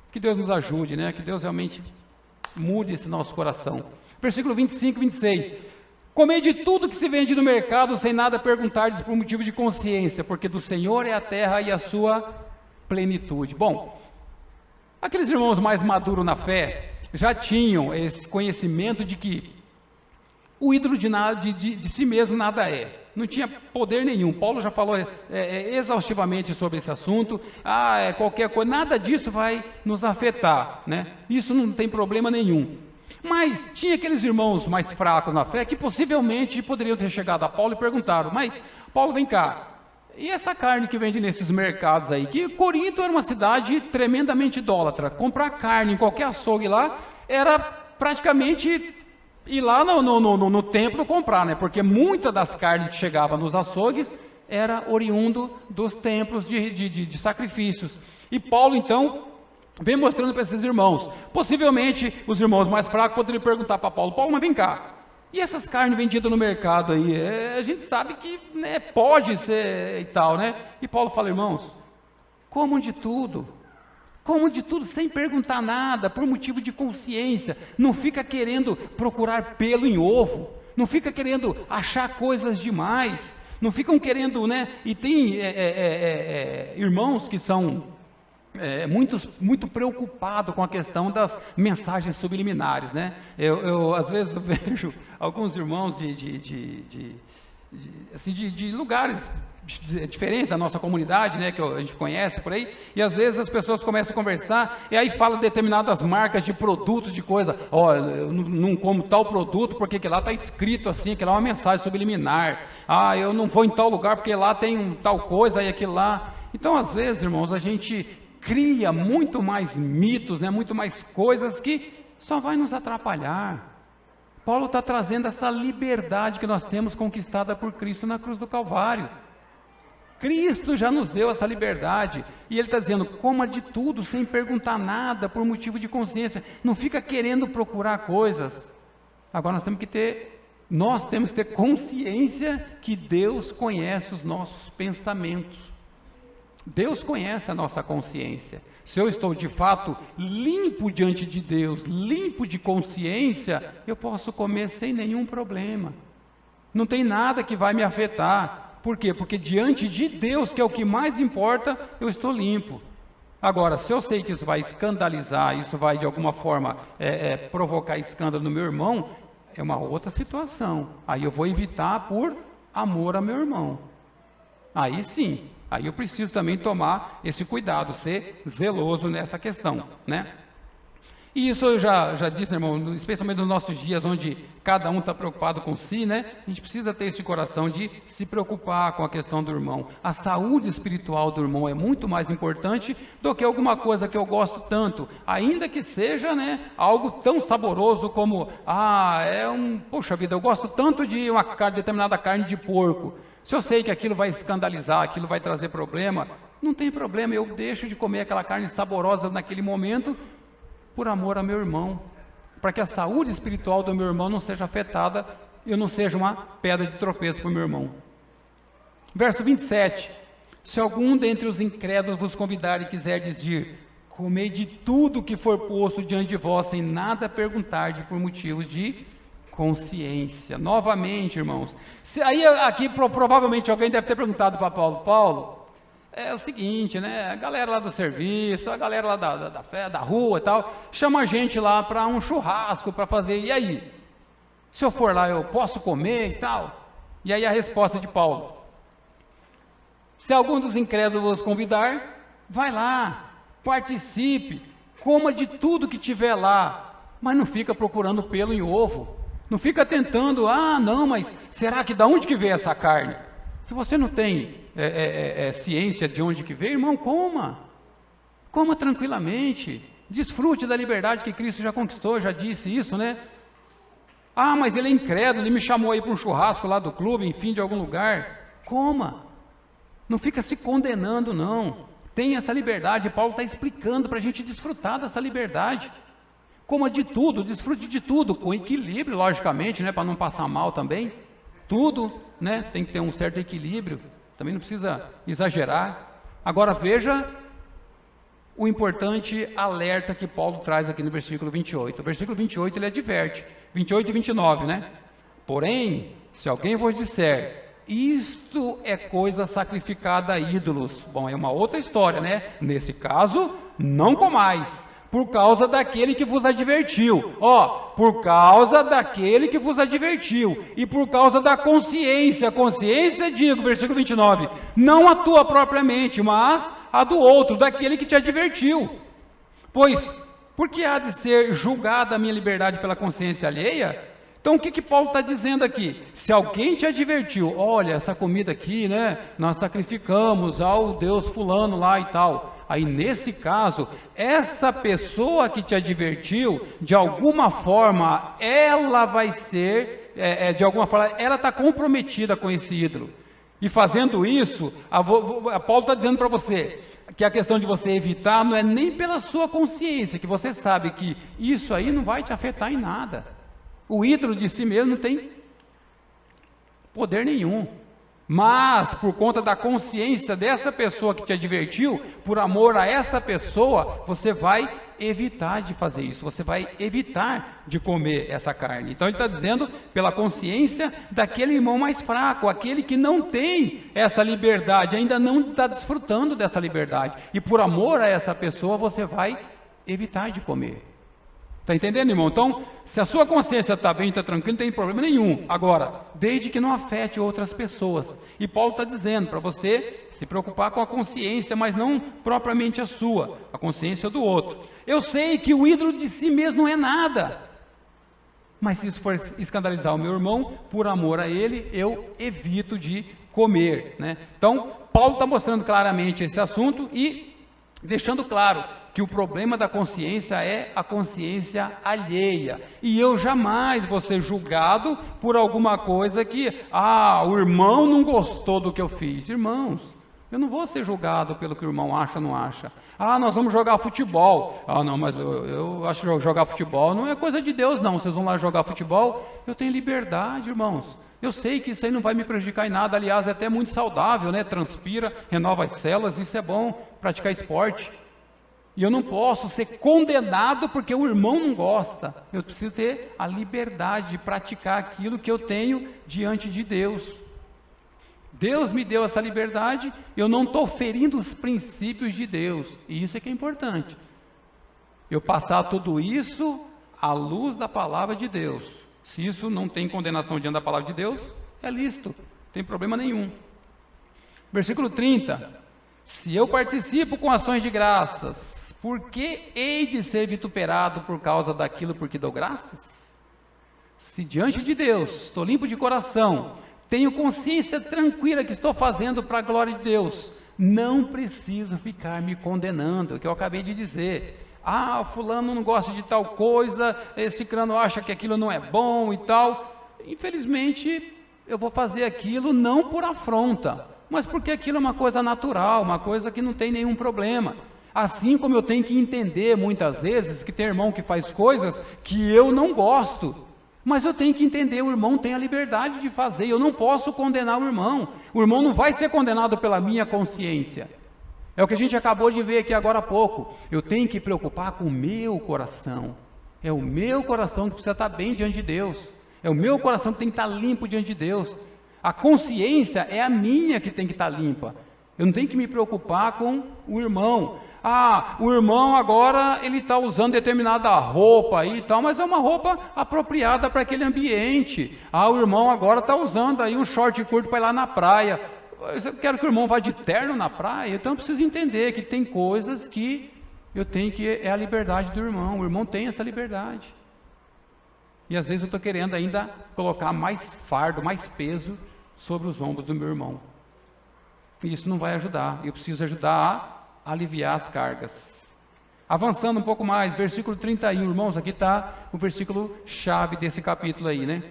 Speaker 1: Que Deus nos ajude, né? Que Deus realmente mude esse nosso coração. Versículo 25 e 26. Comei de tudo que se vende no mercado, sem nada perguntardes por motivo de consciência, porque do Senhor é a terra e a sua plenitude. Bom, aqueles irmãos mais maduros na fé já tinham esse conhecimento de que o ídolo de si mesmo nada é. Não tinha poder nenhum. Paulo já falou exaustivamente sobre esse assunto. Qualquer coisa, nada disso vai nos afetar, né? Isso não tem problema nenhum. Mas tinha aqueles irmãos mais fracos na fé que possivelmente poderiam ter chegado a Paulo e perguntaram: mas Paulo, vem cá, e essa carne que vende nesses mercados aí? Que Corinto era uma cidade tremendamente idólatra. Comprar carne em qualquer açougue lá era praticamente ir lá no templo comprar, né? Porque muita das carnes que chegavam nos açougues era oriundo dos templos de sacrifícios. E Paulo, então, vem mostrando para esses irmãos. Possivelmente, os irmãos mais fracos poderiam perguntar para Paulo: Paulo, mas vem cá, E essas carnes vendidas no mercado aí, a gente sabe que, né, pode ser e tal, né? E Paulo fala, irmãos, comam de tudo sem perguntar nada, por motivo de consciência. Não fica querendo procurar pelo em ovo, não fica querendo achar coisas demais, não ficam querendo, né? E tem irmãos que são muito preocupados com a questão das mensagens subliminares, né? Eu às vezes vejo alguns irmãos de lugares diferentes da nossa comunidade, né, que a gente conhece por aí, e às vezes as pessoas começam a conversar, e aí fala determinadas marcas de produto, de coisa, eu não como tal produto, porque que lá está escrito assim, que lá é uma mensagem subliminar, eu não vou em tal lugar, porque lá tem tal coisa, e aquilo lá. Então, às vezes, irmãos, a gente cria muito mais mitos, né, muito mais coisas que só vai nos atrapalhar. Paulo está trazendo essa liberdade que nós temos conquistada por Cristo na cruz do Calvário. Cristo já nos deu essa liberdade, e Ele está dizendo, coma de tudo, sem perguntar nada, por motivo de consciência, não fica querendo procurar coisas. Agora nós temos que ter consciência que Deus conhece os nossos pensamentos, Deus conhece a nossa consciência. Se eu estou de fato limpo diante de Deus, limpo de consciência, eu posso comer sem nenhum problema, não tem nada que vai me afetar. Por quê? Porque diante de Deus, que é o que mais importa, eu estou limpo. Agora, se eu sei que isso vai escandalizar, isso vai de alguma forma provocar escândalo no meu irmão, é uma outra situação. Aí eu vou evitar por amor a meu irmão. Aí sim, aí eu preciso também tomar esse cuidado, ser zeloso nessa questão, né? E isso eu já disse, né, irmão, especialmente nos nossos dias, onde cada um está preocupado com si, né? A gente precisa ter esse coração de se preocupar com a questão do irmão. A saúde espiritual do irmão é muito mais importante do que alguma coisa que eu gosto tanto, ainda que seja, né, algo tão saboroso como, poxa vida, eu gosto tanto de uma determinada carne de porco. Se eu sei que aquilo vai escandalizar, aquilo vai trazer problema, não tem problema, eu deixo de comer aquela carne saborosa naquele momento, por amor a meu irmão, para que a saúde espiritual do meu irmão não seja afetada, eu não seja uma pedra de tropeço para o meu irmão. Verso 27, se algum dentre os incrédulos vos convidar e quiser dizer, comei de tudo que for posto diante de vós, sem nada perguntar por motivos de consciência. Novamente, irmãos, aqui provavelmente alguém deve ter perguntado para Paulo, é o seguinte, né, a galera lá do serviço, a galera lá da rua e tal, chama a gente lá para um churrasco, para fazer, e aí? Se eu for lá, eu posso comer e tal? E aí a resposta de Paulo, se algum dos incrédulos vos convidar, vai lá, participe, coma de tudo que tiver lá, mas não fica procurando pelo em ovo, não fica tentando, não, mas será que da onde que veio essa carne? Se você não tem ciência de onde que veio, irmão, coma tranquilamente, desfrute da liberdade que Cristo já conquistou, já disse isso, né? Mas ele é incrédulo, ele me chamou aí para um churrasco lá do clube, enfim, de algum lugar, coma, não fica se condenando não, tem essa liberdade, Paulo está explicando para a gente desfrutar dessa liberdade, coma de tudo, desfrute de tudo, com equilíbrio, logicamente, né, para não passar mal também, tudo, né, tem que ter um certo equilíbrio, também não precisa exagerar. Agora veja o importante alerta que Paulo traz aqui no versículo 28. O versículo 28 ele adverte, 28 e 29, né? Porém, se alguém vos disser, isto é coisa sacrificada a ídolos. Bom, é uma outra história, né? Nesse caso, não comais, por causa daquele que vos advertiu. Por causa daquele que vos advertiu. E por causa da consciência. Consciência, digo, versículo 29. Não a tua propriamente, mas a do outro, daquele que te advertiu. Pois, por que há de ser julgada a minha liberdade pela consciência alheia? Então, o que Paulo está dizendo aqui? Se alguém te advertiu, olha, essa comida aqui, né, nós sacrificamos ao Deus fulano lá e tal. Aí, nesse caso, essa pessoa que te advertiu, de alguma forma, ela vai ser, ela está comprometida com esse ídolo. E fazendo isso, Paulo está dizendo para você, que a questão de você evitar não é nem pela sua consciência, que você sabe que isso aí não vai te afetar em nada. O ídolo de si mesmo não tem poder nenhum. Mas, por conta da consciência dessa pessoa que te advertiu, por amor a essa pessoa, você vai evitar de fazer isso, você vai evitar de comer essa carne. Então ele está dizendo pela consciência daquele irmão mais fraco, aquele que não tem essa liberdade, ainda não está desfrutando dessa liberdade. E por amor a essa pessoa, você vai evitar de comer. Está entendendo, irmão? Então, se a sua consciência está bem, está tranquilo, não tem problema nenhum. Agora, desde que não afete outras pessoas. E Paulo está dizendo para você se preocupar com a consciência, mas não propriamente a sua, a consciência do outro. Eu sei que o ídolo de si mesmo não é nada. Mas se isso for escandalizar o meu irmão, por amor a ele, eu evito de comer, né? Então, Paulo está mostrando claramente esse assunto e deixando claro que o problema da consciência é a consciência alheia. E eu jamais vou ser julgado por alguma coisa que, o irmão não gostou do que eu fiz. Irmãos, eu não vou ser julgado pelo que o irmão acha ou não acha. Nós vamos jogar futebol. Não, mas eu acho que jogar futebol não é coisa de Deus, não. Vocês vão lá jogar futebol? Eu tenho liberdade, irmãos. Eu sei que isso aí não vai me prejudicar em nada. Aliás, é até muito saudável, né? Transpira, renova as células, isso é bom, praticar esporte. E eu não posso ser condenado porque o irmão não gosta. Eu preciso ter a liberdade de praticar aquilo que eu tenho diante de Deus. Deus me deu essa liberdade, eu não estou ferindo os princípios de Deus. E isso é que é importante. Eu passar tudo isso à luz da palavra de Deus. Se isso não tem condenação diante da palavra de Deus, é lícito, não tem problema nenhum. Versículo 30. Se eu participo com ações de graças, por que hei de ser vituperado por causa daquilo por que dou graças? Se diante de Deus estou limpo de coração, tenho consciência tranquila que estou fazendo para a glória de Deus, não preciso ficar me condenando, é o que eu acabei de dizer. Fulano não gosta de tal coisa, esse crânio acha que aquilo não é bom e tal. Infelizmente, eu vou fazer aquilo não por afronta, mas porque aquilo é uma coisa natural, uma coisa que não tem nenhum problema. Assim como eu tenho que entender muitas vezes que tem irmão que faz coisas que eu não gosto, mas eu tenho que entender, o irmão tem a liberdade de fazer, eu não posso condenar o irmão não vai ser condenado pela minha consciência. É o que a gente acabou de ver aqui agora há pouco. Eu tenho que preocupar com o meu coração, é o meu coração que precisa estar bem diante de Deus, é o meu coração que tem que estar limpo diante de Deus. A consciência é a minha que tem que estar limpa, eu não tenho que me preocupar com o irmão. O irmão agora ele está usando determinada roupa aí e tal, mas é uma roupa apropriada para aquele ambiente. O irmão agora está usando aí um short curto para ir lá na praia. Eu quero que o irmão vá de terno na praia, então eu preciso entender que tem coisas que eu tenho que é a liberdade do irmão. O irmão tem essa liberdade. E às vezes eu estou querendo ainda colocar mais fardo, mais peso sobre os ombros do meu irmão. E isso não vai ajudar. Eu preciso ajudar a aliviar as cargas. Avançando um pouco mais, versículo 31, irmãos, aqui está o versículo chave desse capítulo aí, né?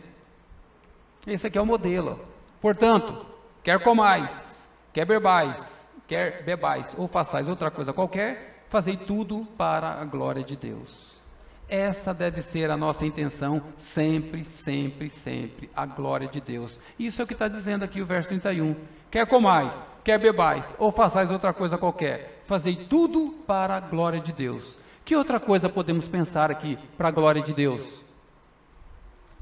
Speaker 1: Esse aqui é o modelo. Portanto, quer comais, quer bebais, ou façais outra coisa qualquer, fazei tudo para a glória de Deus. Essa deve ser a nossa intenção sempre, sempre, sempre, a glória de Deus. Isso é o que está dizendo aqui o verso 31. Quer comais, quer bebais, ou façais outra coisa qualquer, fazei tudo para a glória de Deus. Que outra coisa podemos pensar aqui para a glória de Deus?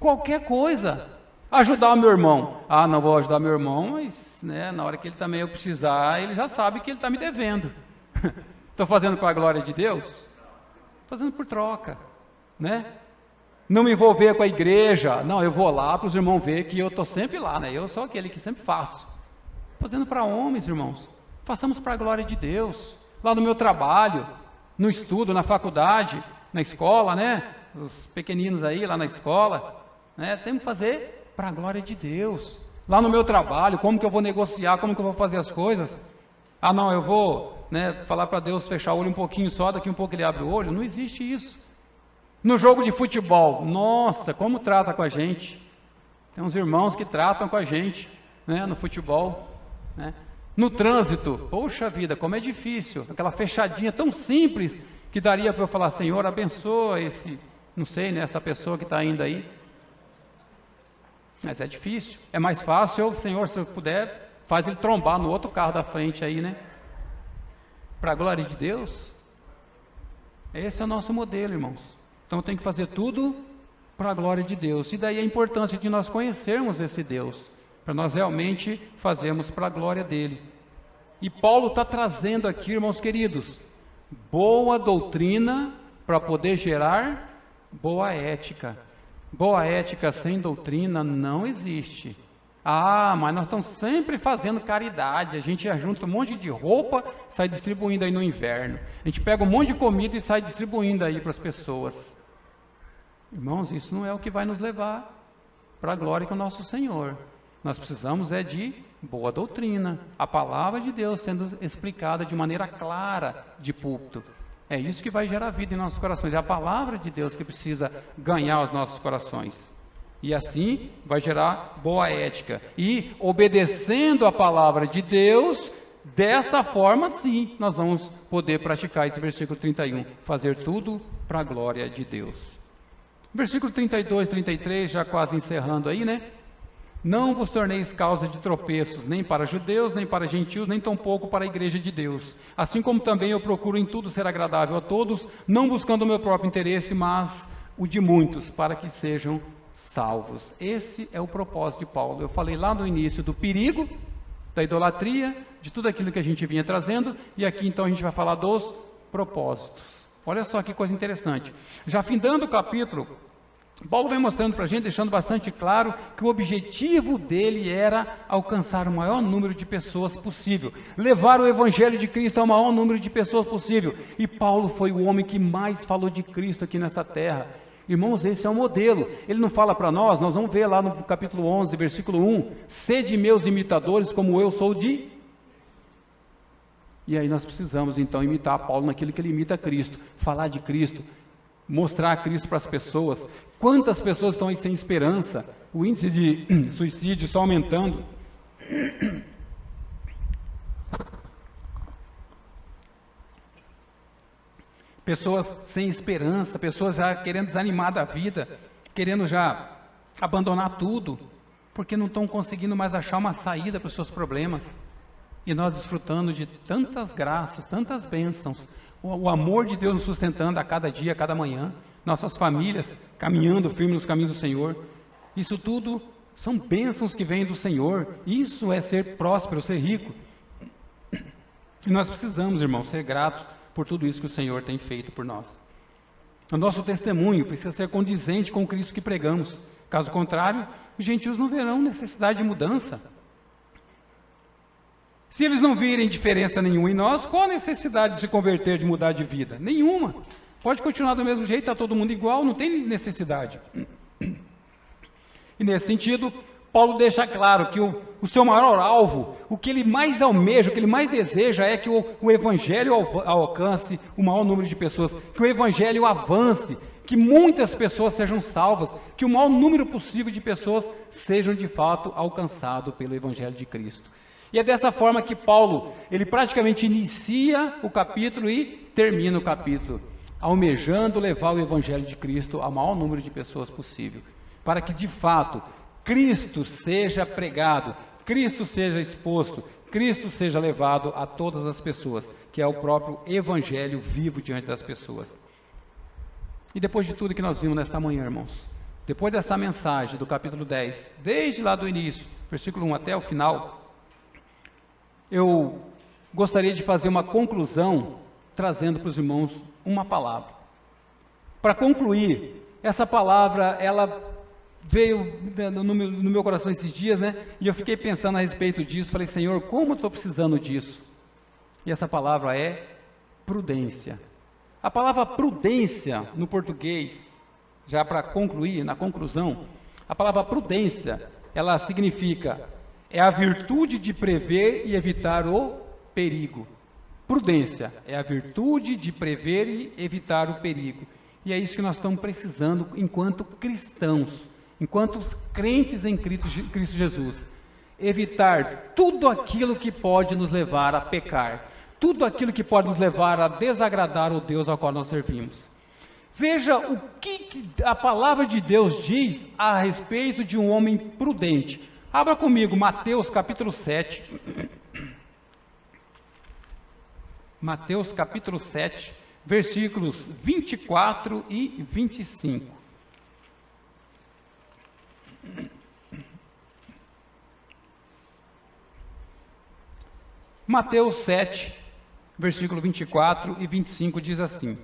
Speaker 1: Qualquer coisa. Ajudar o meu irmão. Não vou ajudar meu irmão, mas na hora que ele também eu precisar, ele já sabe que ele está me devendo. Estou fazendo para a glória de Deus? Fazendo por troca, né? Não me envolver com a igreja. Não, eu vou lá para os irmãos ver que eu estou sempre lá, né? Eu sou aquele que sempre faço. Fazendo para homens, irmãos. Façamos para a glória de Deus. Lá no meu trabalho, no estudo, na faculdade, na escola, né? Os pequeninos aí lá na escola, né? Temos que fazer para a glória de Deus. Lá no meu trabalho, como que eu vou negociar, como que eu vou fazer as coisas? Não, eu vou, falar para Deus fechar o olho um pouquinho só, daqui um pouco ele abre o olho. Não existe isso. No jogo de futebol, nossa, como trata com a gente. Tem uns irmãos que tratam com a gente, no futebol, né? No trânsito, poxa vida, como é difícil, aquela fechadinha tão simples, que daria para eu falar, Senhor, abençoa essa pessoa que está indo aí, Mas é difícil. É mais fácil, Senhor, se eu puder, faz ele trombar no outro carro da frente aí, né? Para a glória de Deus. Esse é o nosso modelo, irmãos. Então tem que fazer tudo para a glória de Deus. E daí a importância de nós conhecermos esse Deus, para nós realmente fazermos para a glória dele. E Paulo está trazendo aqui, irmãos queridos, boa doutrina para poder gerar boa ética. Boa ética sem doutrina não existe. Mas nós estamos sempre fazendo caridade, a gente junta um monte de roupa, sai distribuindo aí no inverno. A gente pega um monte de comida e sai distribuindo aí para as pessoas. Irmãos, isso não é o que vai nos levar para a glória com o nosso Senhor. Nós precisamos de boa doutrina, a palavra de Deus sendo explicada de maneira clara de púlpito. É isso que vai gerar vida em nossos corações, é a palavra de Deus que precisa ganhar os nossos corações. E assim vai gerar boa ética. E obedecendo a palavra de Deus, dessa forma sim, nós vamos poder praticar esse versículo 31, fazer tudo para a glória de Deus. Versículo 32, 33, já quase encerrando aí, né? Não vos torneis causa de tropeços, nem para judeus, nem para gentios, nem tampouco para a igreja de Deus. Assim como também eu procuro em tudo ser agradável a todos, não buscando o meu próprio interesse, mas o de muitos, para que sejam salvos. Esse é o propósito de Paulo. Eu falei lá no início do perigo, da idolatria, de tudo aquilo que a gente vinha trazendo, e aqui então a gente vai falar dos propósitos. Olha só que coisa interessante. Já findando o capítulo, Paulo vem mostrando para a gente, deixando bastante claro que o objetivo dele era alcançar o maior número de pessoas possível, levar o evangelho de Cristo ao maior número de pessoas possível. E Paulo foi o homem que mais falou de Cristo aqui nessa terra. Irmãos, esse é o modelo. Ele não fala para nós vamos ver lá no capítulo 11, versículo 1, sede meus imitadores como eu sou de... E aí nós precisamos então imitar Paulo naquilo que ele imita Cristo, falar de Cristo, mostrar Cristo para as pessoas. Quantas pessoas estão aí sem esperança? O índice de suicídio só aumentando. Pessoas sem esperança, pessoas já querendo desanimar da vida, querendo já abandonar tudo, porque não estão conseguindo mais achar uma saída para os seus problemas. E nós desfrutando de tantas graças, tantas bênçãos, o amor de Deus nos sustentando a cada dia, a cada manhã, nossas famílias caminhando firme nos caminhos do Senhor. Isso tudo são bênçãos que vêm do Senhor. Isso é ser próspero, ser rico. E nós precisamos, irmãos, ser gratos por tudo isso que o Senhor tem feito por nós. O nosso testemunho precisa ser condizente com o Cristo que pregamos. Caso contrário, os gentios não verão necessidade de mudança. Se eles não virem diferença nenhuma em nós, qual a necessidade de se converter, de mudar de vida? Nenhuma. Pode continuar do mesmo jeito, está todo mundo igual, não tem necessidade. E nesse sentido, Paulo deixa claro que o seu maior alvo, o que ele mais almeja, o que ele mais deseja é que o Evangelho alcance o maior número de pessoas, que o Evangelho avance, que muitas pessoas sejam salvas, que o maior número possível de pessoas sejam de fato alcançados pelo Evangelho de Cristo. E é dessa forma que Paulo, ele praticamente inicia o capítulo e termina o capítulo, almejando levar o Evangelho de Cristo ao maior número de pessoas possível, para que de fato Cristo seja pregado, Cristo seja exposto, Cristo seja levado a todas as pessoas, que é o próprio Evangelho vivo diante das pessoas. E depois de tudo que nós vimos nesta manhã, irmãos, depois dessa mensagem do capítulo 10, desde lá do início, versículo 1 até o final, eu gostaria de fazer uma conclusão, trazendo para os irmãos uma palavra. Para concluir, essa palavra, ela veio no meu coração esses dias, né? E eu fiquei pensando a respeito disso, falei, Senhor, como eu estou precisando disso? E essa palavra é prudência. A palavra prudência, no português, já para concluir, na conclusão, a palavra prudência, ela significa... é a virtude de prever e evitar o perigo. Prudência é a virtude de prever e evitar o perigo. E é isso que nós estamos precisando enquanto cristãos, enquanto crentes em Cristo Jesus. Evitar tudo aquilo que pode nos levar a pecar, tudo aquilo que pode nos levar a desagradar o Deus ao qual nós servimos. Veja o que a palavra de Deus diz a respeito de um homem prudente. Abra comigo Mateus capítulo 7. Mateus capítulo 7, versículos 24 e 25. Mateus 7, versículo 24 e 25 diz assim: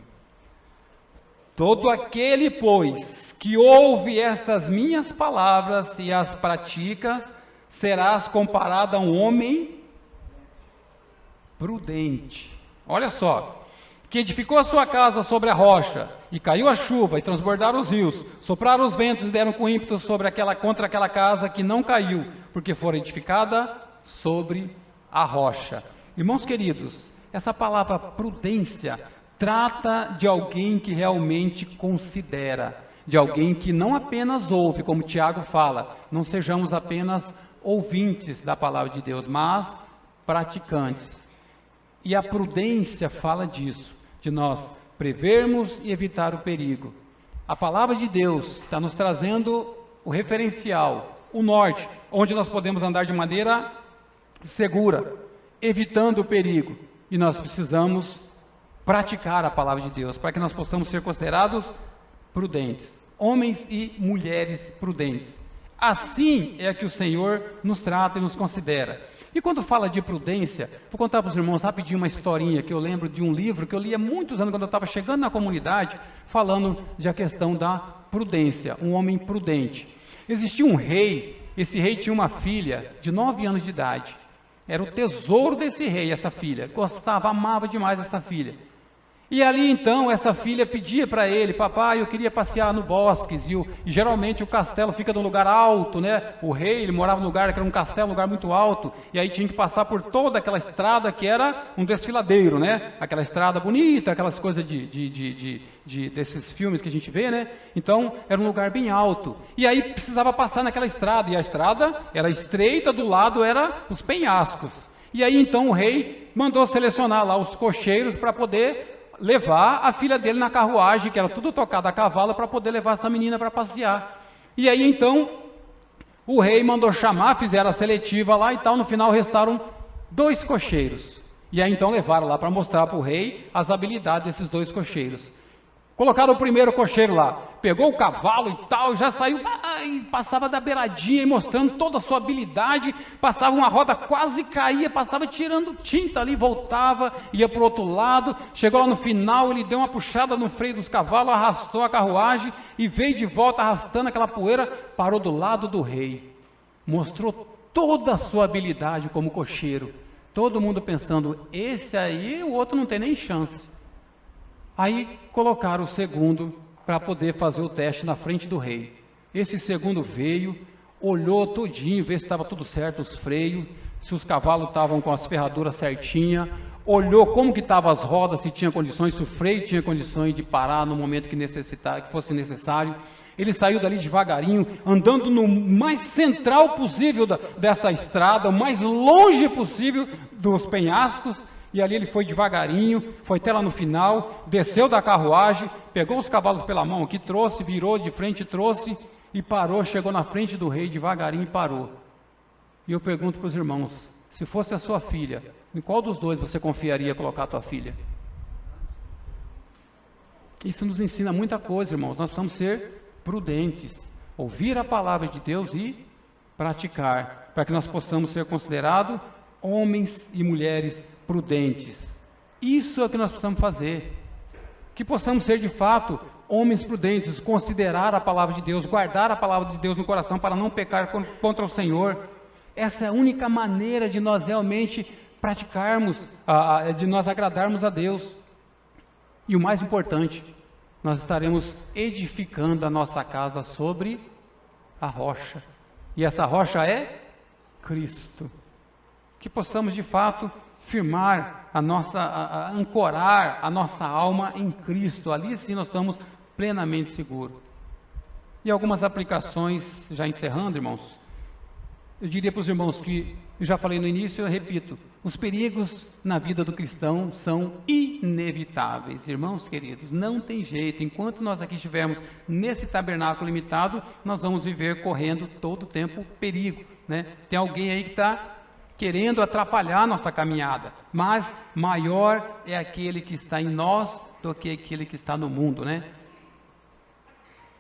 Speaker 1: todo aquele, pois, que ouve estas minhas palavras e as pratica, serás comparado a um homem prudente. Olha só, que edificou a sua casa sobre a rocha, e caiu a chuva, e transbordaram os rios, sopraram os ventos e deram com ímpeto contra aquela casa, que não caiu, porque fora edificada sobre a rocha. Irmãos queridos, essa palavra prudência trata de alguém que realmente considera, de alguém que não apenas ouve, como Tiago fala, não sejamos apenas ouvintes da palavra de Deus, mas praticantes. E a prudência fala disso, de nós prevermos e evitar o perigo. A palavra de Deus está nos trazendo o referencial, o norte, onde nós podemos andar de maneira segura, evitando o perigo. E nós precisamos praticar a palavra de Deus, para que nós possamos ser considerados prudentes, homens e mulheres prudentes. Assim é que o Senhor nos trata e nos considera. E quando fala de prudência, vou contar para os irmãos rapidinho uma historinha que eu lembro de um livro que eu li há muitos anos, quando eu estava chegando na comunidade, falando da questão da prudência, um homem prudente. Existia um rei, esse rei tinha uma filha de 9 anos de idade. Era o tesouro desse rei, essa filha. Gostava, amava demais essa filha. E ali então, essa filha pedia para ele: papai, eu queria passear no bosques. E geralmente o castelo fica num lugar alto, né? O rei, ele morava num lugar que era um castelo, um lugar muito alto. E aí tinha que passar por toda aquela estrada que era um desfiladeiro, né? Aquela estrada bonita, aquelas coisas desses filmes que a gente vê, né? Então, era um lugar bem alto. E aí precisava passar naquela estrada. E a estrada era estreita, do lado era os penhascos. E aí então o rei mandou selecionar lá os cocheiros para poder levar a filha dele na carruagem, que era tudo tocado a cavalo, para poder levar essa menina para passear. E aí então o rei mandou chamar, fizeram a seletiva lá e tal, no final restaram 2 cocheiros. E aí então levaram lá para mostrar para o rei as habilidades desses 2 cocheiros. Colocaram o primeiro cocheiro lá, pegou o cavalo e tal, já saiu, passava da beiradinha, mostrando toda a sua habilidade, passava uma roda, quase caía, passava tirando tinta ali, voltava, ia para o outro lado, chegou lá no final, ele deu uma puxada no freio dos cavalos, arrastou a carruagem e veio de volta arrastando aquela poeira, parou do lado do rei, mostrou toda a sua habilidade como cocheiro, todo mundo pensando, esse aí, o outro não tem nem chance. Aí colocaram o segundo para poder fazer o teste na frente do rei. Esse segundo veio, olhou todinho, vê se estava tudo certo, os freios, se os cavalos estavam com as ferraduras certinhas, olhou como que estavam as rodas, se tinha condições, se o freio tinha condições de parar no momento que fosse necessário. Ele saiu dali devagarinho, andando no mais central possível dessa estrada, o mais longe possível dos penhascos. E ali ele foi devagarinho, foi até lá no final, desceu da carruagem, pegou os cavalos pela mão aqui, trouxe, virou de frente, trouxe e parou, chegou na frente do rei devagarinho e parou. E eu pergunto para os irmãos, se fosse a sua filha, em qual dos 2 você confiaria colocar a tua filha? Isso nos ensina muita coisa, irmãos, nós precisamos ser prudentes, ouvir a palavra de Deus e praticar, para que nós possamos ser considerados homens e mulheres prudentes. Isso é o que nós precisamos fazer, que possamos ser de fato homens prudentes, considerar a palavra de Deus, guardar a palavra de Deus no coração para não pecar contra o Senhor. Essa é a única maneira de nós realmente praticarmos, de nós agradarmos a Deus. E o mais importante, nós estaremos edificando a nossa casa sobre a rocha, e essa rocha é Cristo. Que possamos de fato firmar ancorar a nossa alma em Cristo, ali sim nós estamos plenamente seguros. E algumas aplicações, já encerrando, irmãos, eu diria para os irmãos que, eu já falei no início, eu repito, os perigos na vida do cristão são inevitáveis, irmãos queridos, não tem jeito, enquanto nós aqui estivermos nesse tabernáculo limitado, nós vamos viver correndo todo o tempo perigo, né? Tem alguém aí que está querendo atrapalhar a nossa caminhada, mas maior é aquele que está em nós do que aquele que está no mundo, né?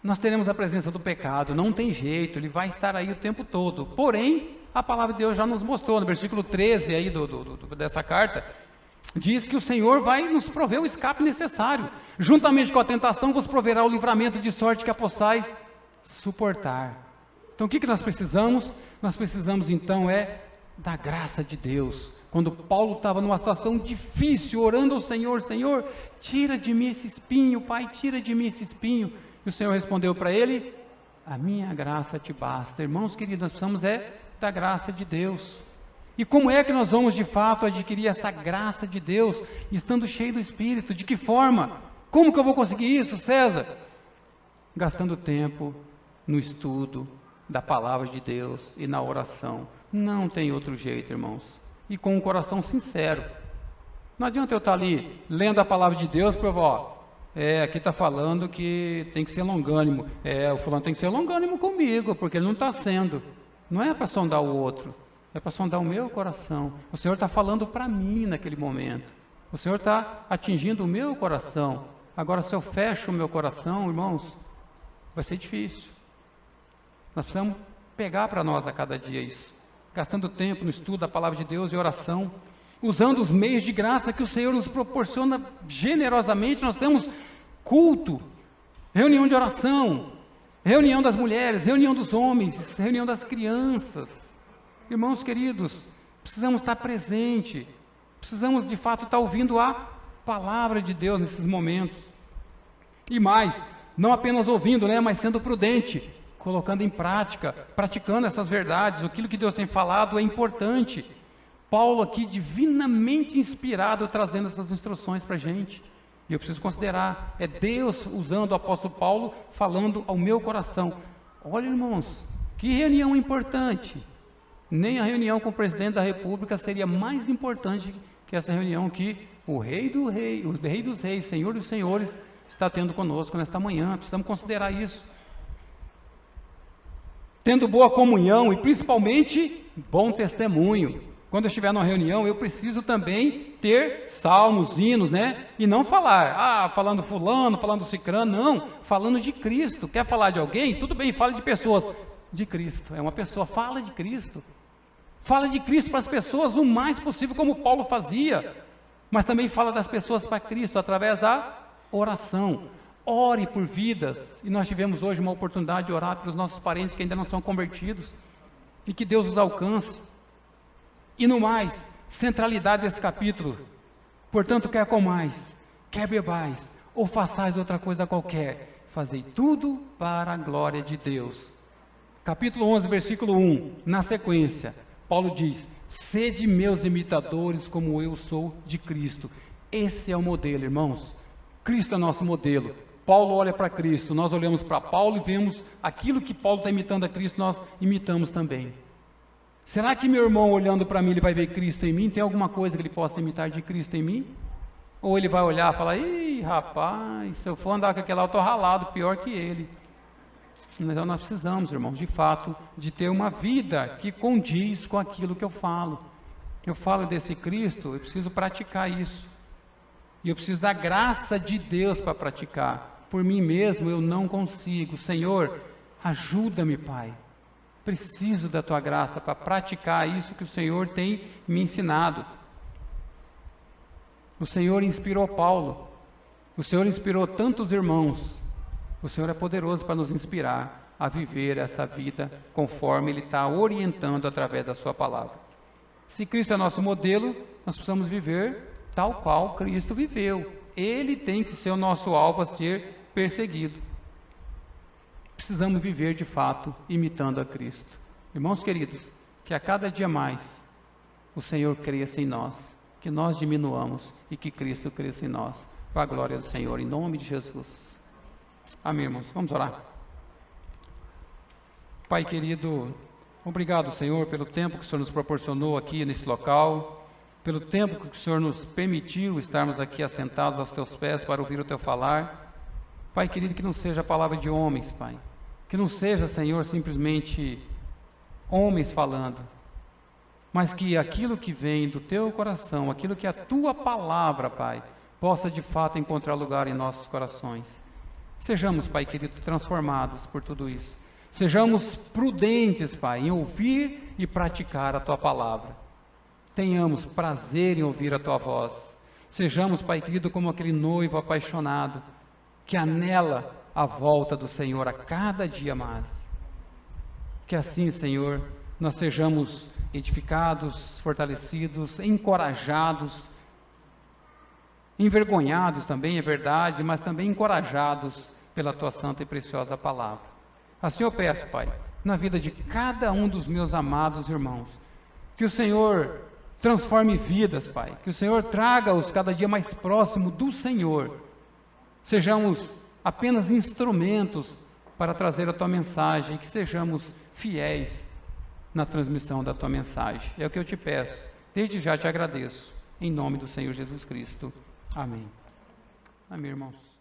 Speaker 1: Nós teremos a presença do pecado, não tem jeito, ele vai estar aí o tempo todo. Porém, a palavra de Deus já nos mostrou, no versículo 13 aí dessa carta, diz que o Senhor vai nos prover o escape necessário. Juntamente com a tentação vos proverá o livramento, de sorte que a possais suportar. Então o que nós precisamos? Nós precisamos então da graça de Deus. Quando Paulo estava numa situação difícil, orando ao Senhor, Senhor, tira de mim esse espinho, Pai, tira de mim esse espinho. E o Senhor respondeu para ele, a minha graça te basta. Irmãos queridos, nós precisamos da graça de Deus. E como é que nós vamos de fato adquirir essa graça de Deus, estando cheio do Espírito? De que forma? Como que eu vou conseguir isso, César? Gastando tempo no estudo da palavra de Deus e na oração. Não tem outro jeito, irmãos. E com um coração sincero. Não adianta eu estar ali lendo a palavra de Deus para aqui está falando que tem que ser longânimo. O fulano tem que ser longânimo comigo, porque ele não está sendo. Não é para sondar o outro, é para sondar o meu coração. O Senhor está falando para mim naquele momento. O Senhor está atingindo o meu coração. Agora, se eu fecho o meu coração, irmãos, vai ser difícil. Nós precisamos pegar para nós a cada dia isso. Gastando tempo no estudo da palavra de Deus e oração. Usando os meios de graça que o Senhor nos proporciona generosamente. Nós temos culto, reunião de oração, reunião das mulheres, reunião dos homens, reunião das crianças. Irmãos queridos, precisamos estar presente, precisamos de fato estar ouvindo a palavra de Deus nesses momentos. E mais, não apenas ouvindo, mas sendo prudente, colocando em prática, praticando essas verdades. Aquilo que Deus tem falado é importante. Paulo aqui divinamente inspirado, trazendo essas instruções para a gente. E eu preciso considerar, é Deus usando o apóstolo Paulo, falando ao meu coração. Olha, irmãos, que reunião importante. Nem a reunião com o presidente da república seria mais importante que essa reunião que o rei dos reis, Senhor dos senhores, está tendo conosco nesta manhã. Precisamos considerar isso. Tendo boa comunhão e principalmente bom testemunho. Quando eu estiver numa reunião, eu preciso também ter salmos, hinos, E não falar, falando fulano, falando cicrano, não. Falando de Cristo. Quer falar de alguém? Tudo bem, fala de pessoas. De Cristo, é uma pessoa, fala de Cristo. Fala de Cristo para as pessoas o mais possível, como Paulo fazia. Mas também fala das pessoas para Cristo, através da oração. Ore por vidas. E nós tivemos hoje uma oportunidade de orar pelos nossos parentes que ainda não são convertidos. E que Deus os alcance. E no mais, centralidade desse capítulo. Portanto, quer comais, quer bebais, ou façais outra coisa qualquer, fazei tudo para a glória de Deus. Capítulo 11, versículo 1, na sequência, Paulo diz, sede meus imitadores como eu sou de Cristo. Esse é o modelo, irmãos. Cristo é nosso modelo. Paulo olha para Cristo, nós olhamos para Paulo e vemos aquilo que Paulo está imitando a Cristo, nós imitamos também. Será que meu irmão olhando para mim, ele vai ver Cristo em mim? Tem alguma coisa que ele possa imitar de Cristo em mim? Ou ele vai olhar e falar, ih, rapaz, se eu for andar com aquele lá, eu estou ralado, pior que ele. Então nós precisamos, irmãos, de fato, de ter uma vida que condiz com aquilo que eu falo. Eu falo desse Cristo, eu preciso praticar isso. E eu preciso da graça de Deus para praticar. Por mim mesmo eu não consigo. Senhor, ajuda-me, Pai. Preciso da Tua graça para praticar isso que o Senhor tem me ensinado. O Senhor inspirou Paulo. O Senhor inspirou tantos irmãos. O Senhor é poderoso para nos inspirar a viver essa vida conforme Ele está orientando através da Sua palavra. Se Cristo é nosso modelo, nós precisamos viver tal qual Cristo viveu. Ele tem que ser o nosso alvo a ser perseguido. Precisamos viver de fato imitando a Cristo. Irmãos queridos, que a cada dia mais o Senhor cresça em nós, que nós diminuamos e que Cristo cresça em nós. Para a glória do Senhor, em nome de Jesus. Amém, irmãos. Vamos orar. Pai querido, Obrigado, Senhor, pelo tempo que o Senhor nos proporcionou aqui nesse local, pelo tempo que o Senhor nos permitiu estarmos aqui assentados aos Teus pés para ouvir o Teu falar. Pai querido, que não seja a palavra de homens, Pai. Que não seja, Senhor, simplesmente homens falando, mas que aquilo que vem do Teu coração, aquilo que é a Tua palavra, Pai, possa de fato encontrar lugar em nossos corações. Sejamos, Pai querido, transformados por tudo isso. Sejamos prudentes, Pai, em ouvir e praticar a Tua palavra. Tenhamos prazer em ouvir a Tua voz. Sejamos, Pai querido, como aquele noivo apaixonado, que anela a volta do Senhor a cada dia mais. Que assim, Senhor, nós sejamos edificados, fortalecidos, encorajados, envergonhados também, é verdade, mas também encorajados pela Tua santa e preciosa palavra. Assim eu peço, Pai, na vida de cada um dos meus amados irmãos, que o Senhor transforme vidas, Pai, que o Senhor traga-os cada dia mais próximo do Senhor. Sejamos apenas instrumentos para trazer a Tua mensagem, que sejamos fiéis na transmissão da Tua mensagem. É o que eu te peço, desde já te agradeço, em nome do Senhor Jesus Cristo. Amém. Amém, irmãos.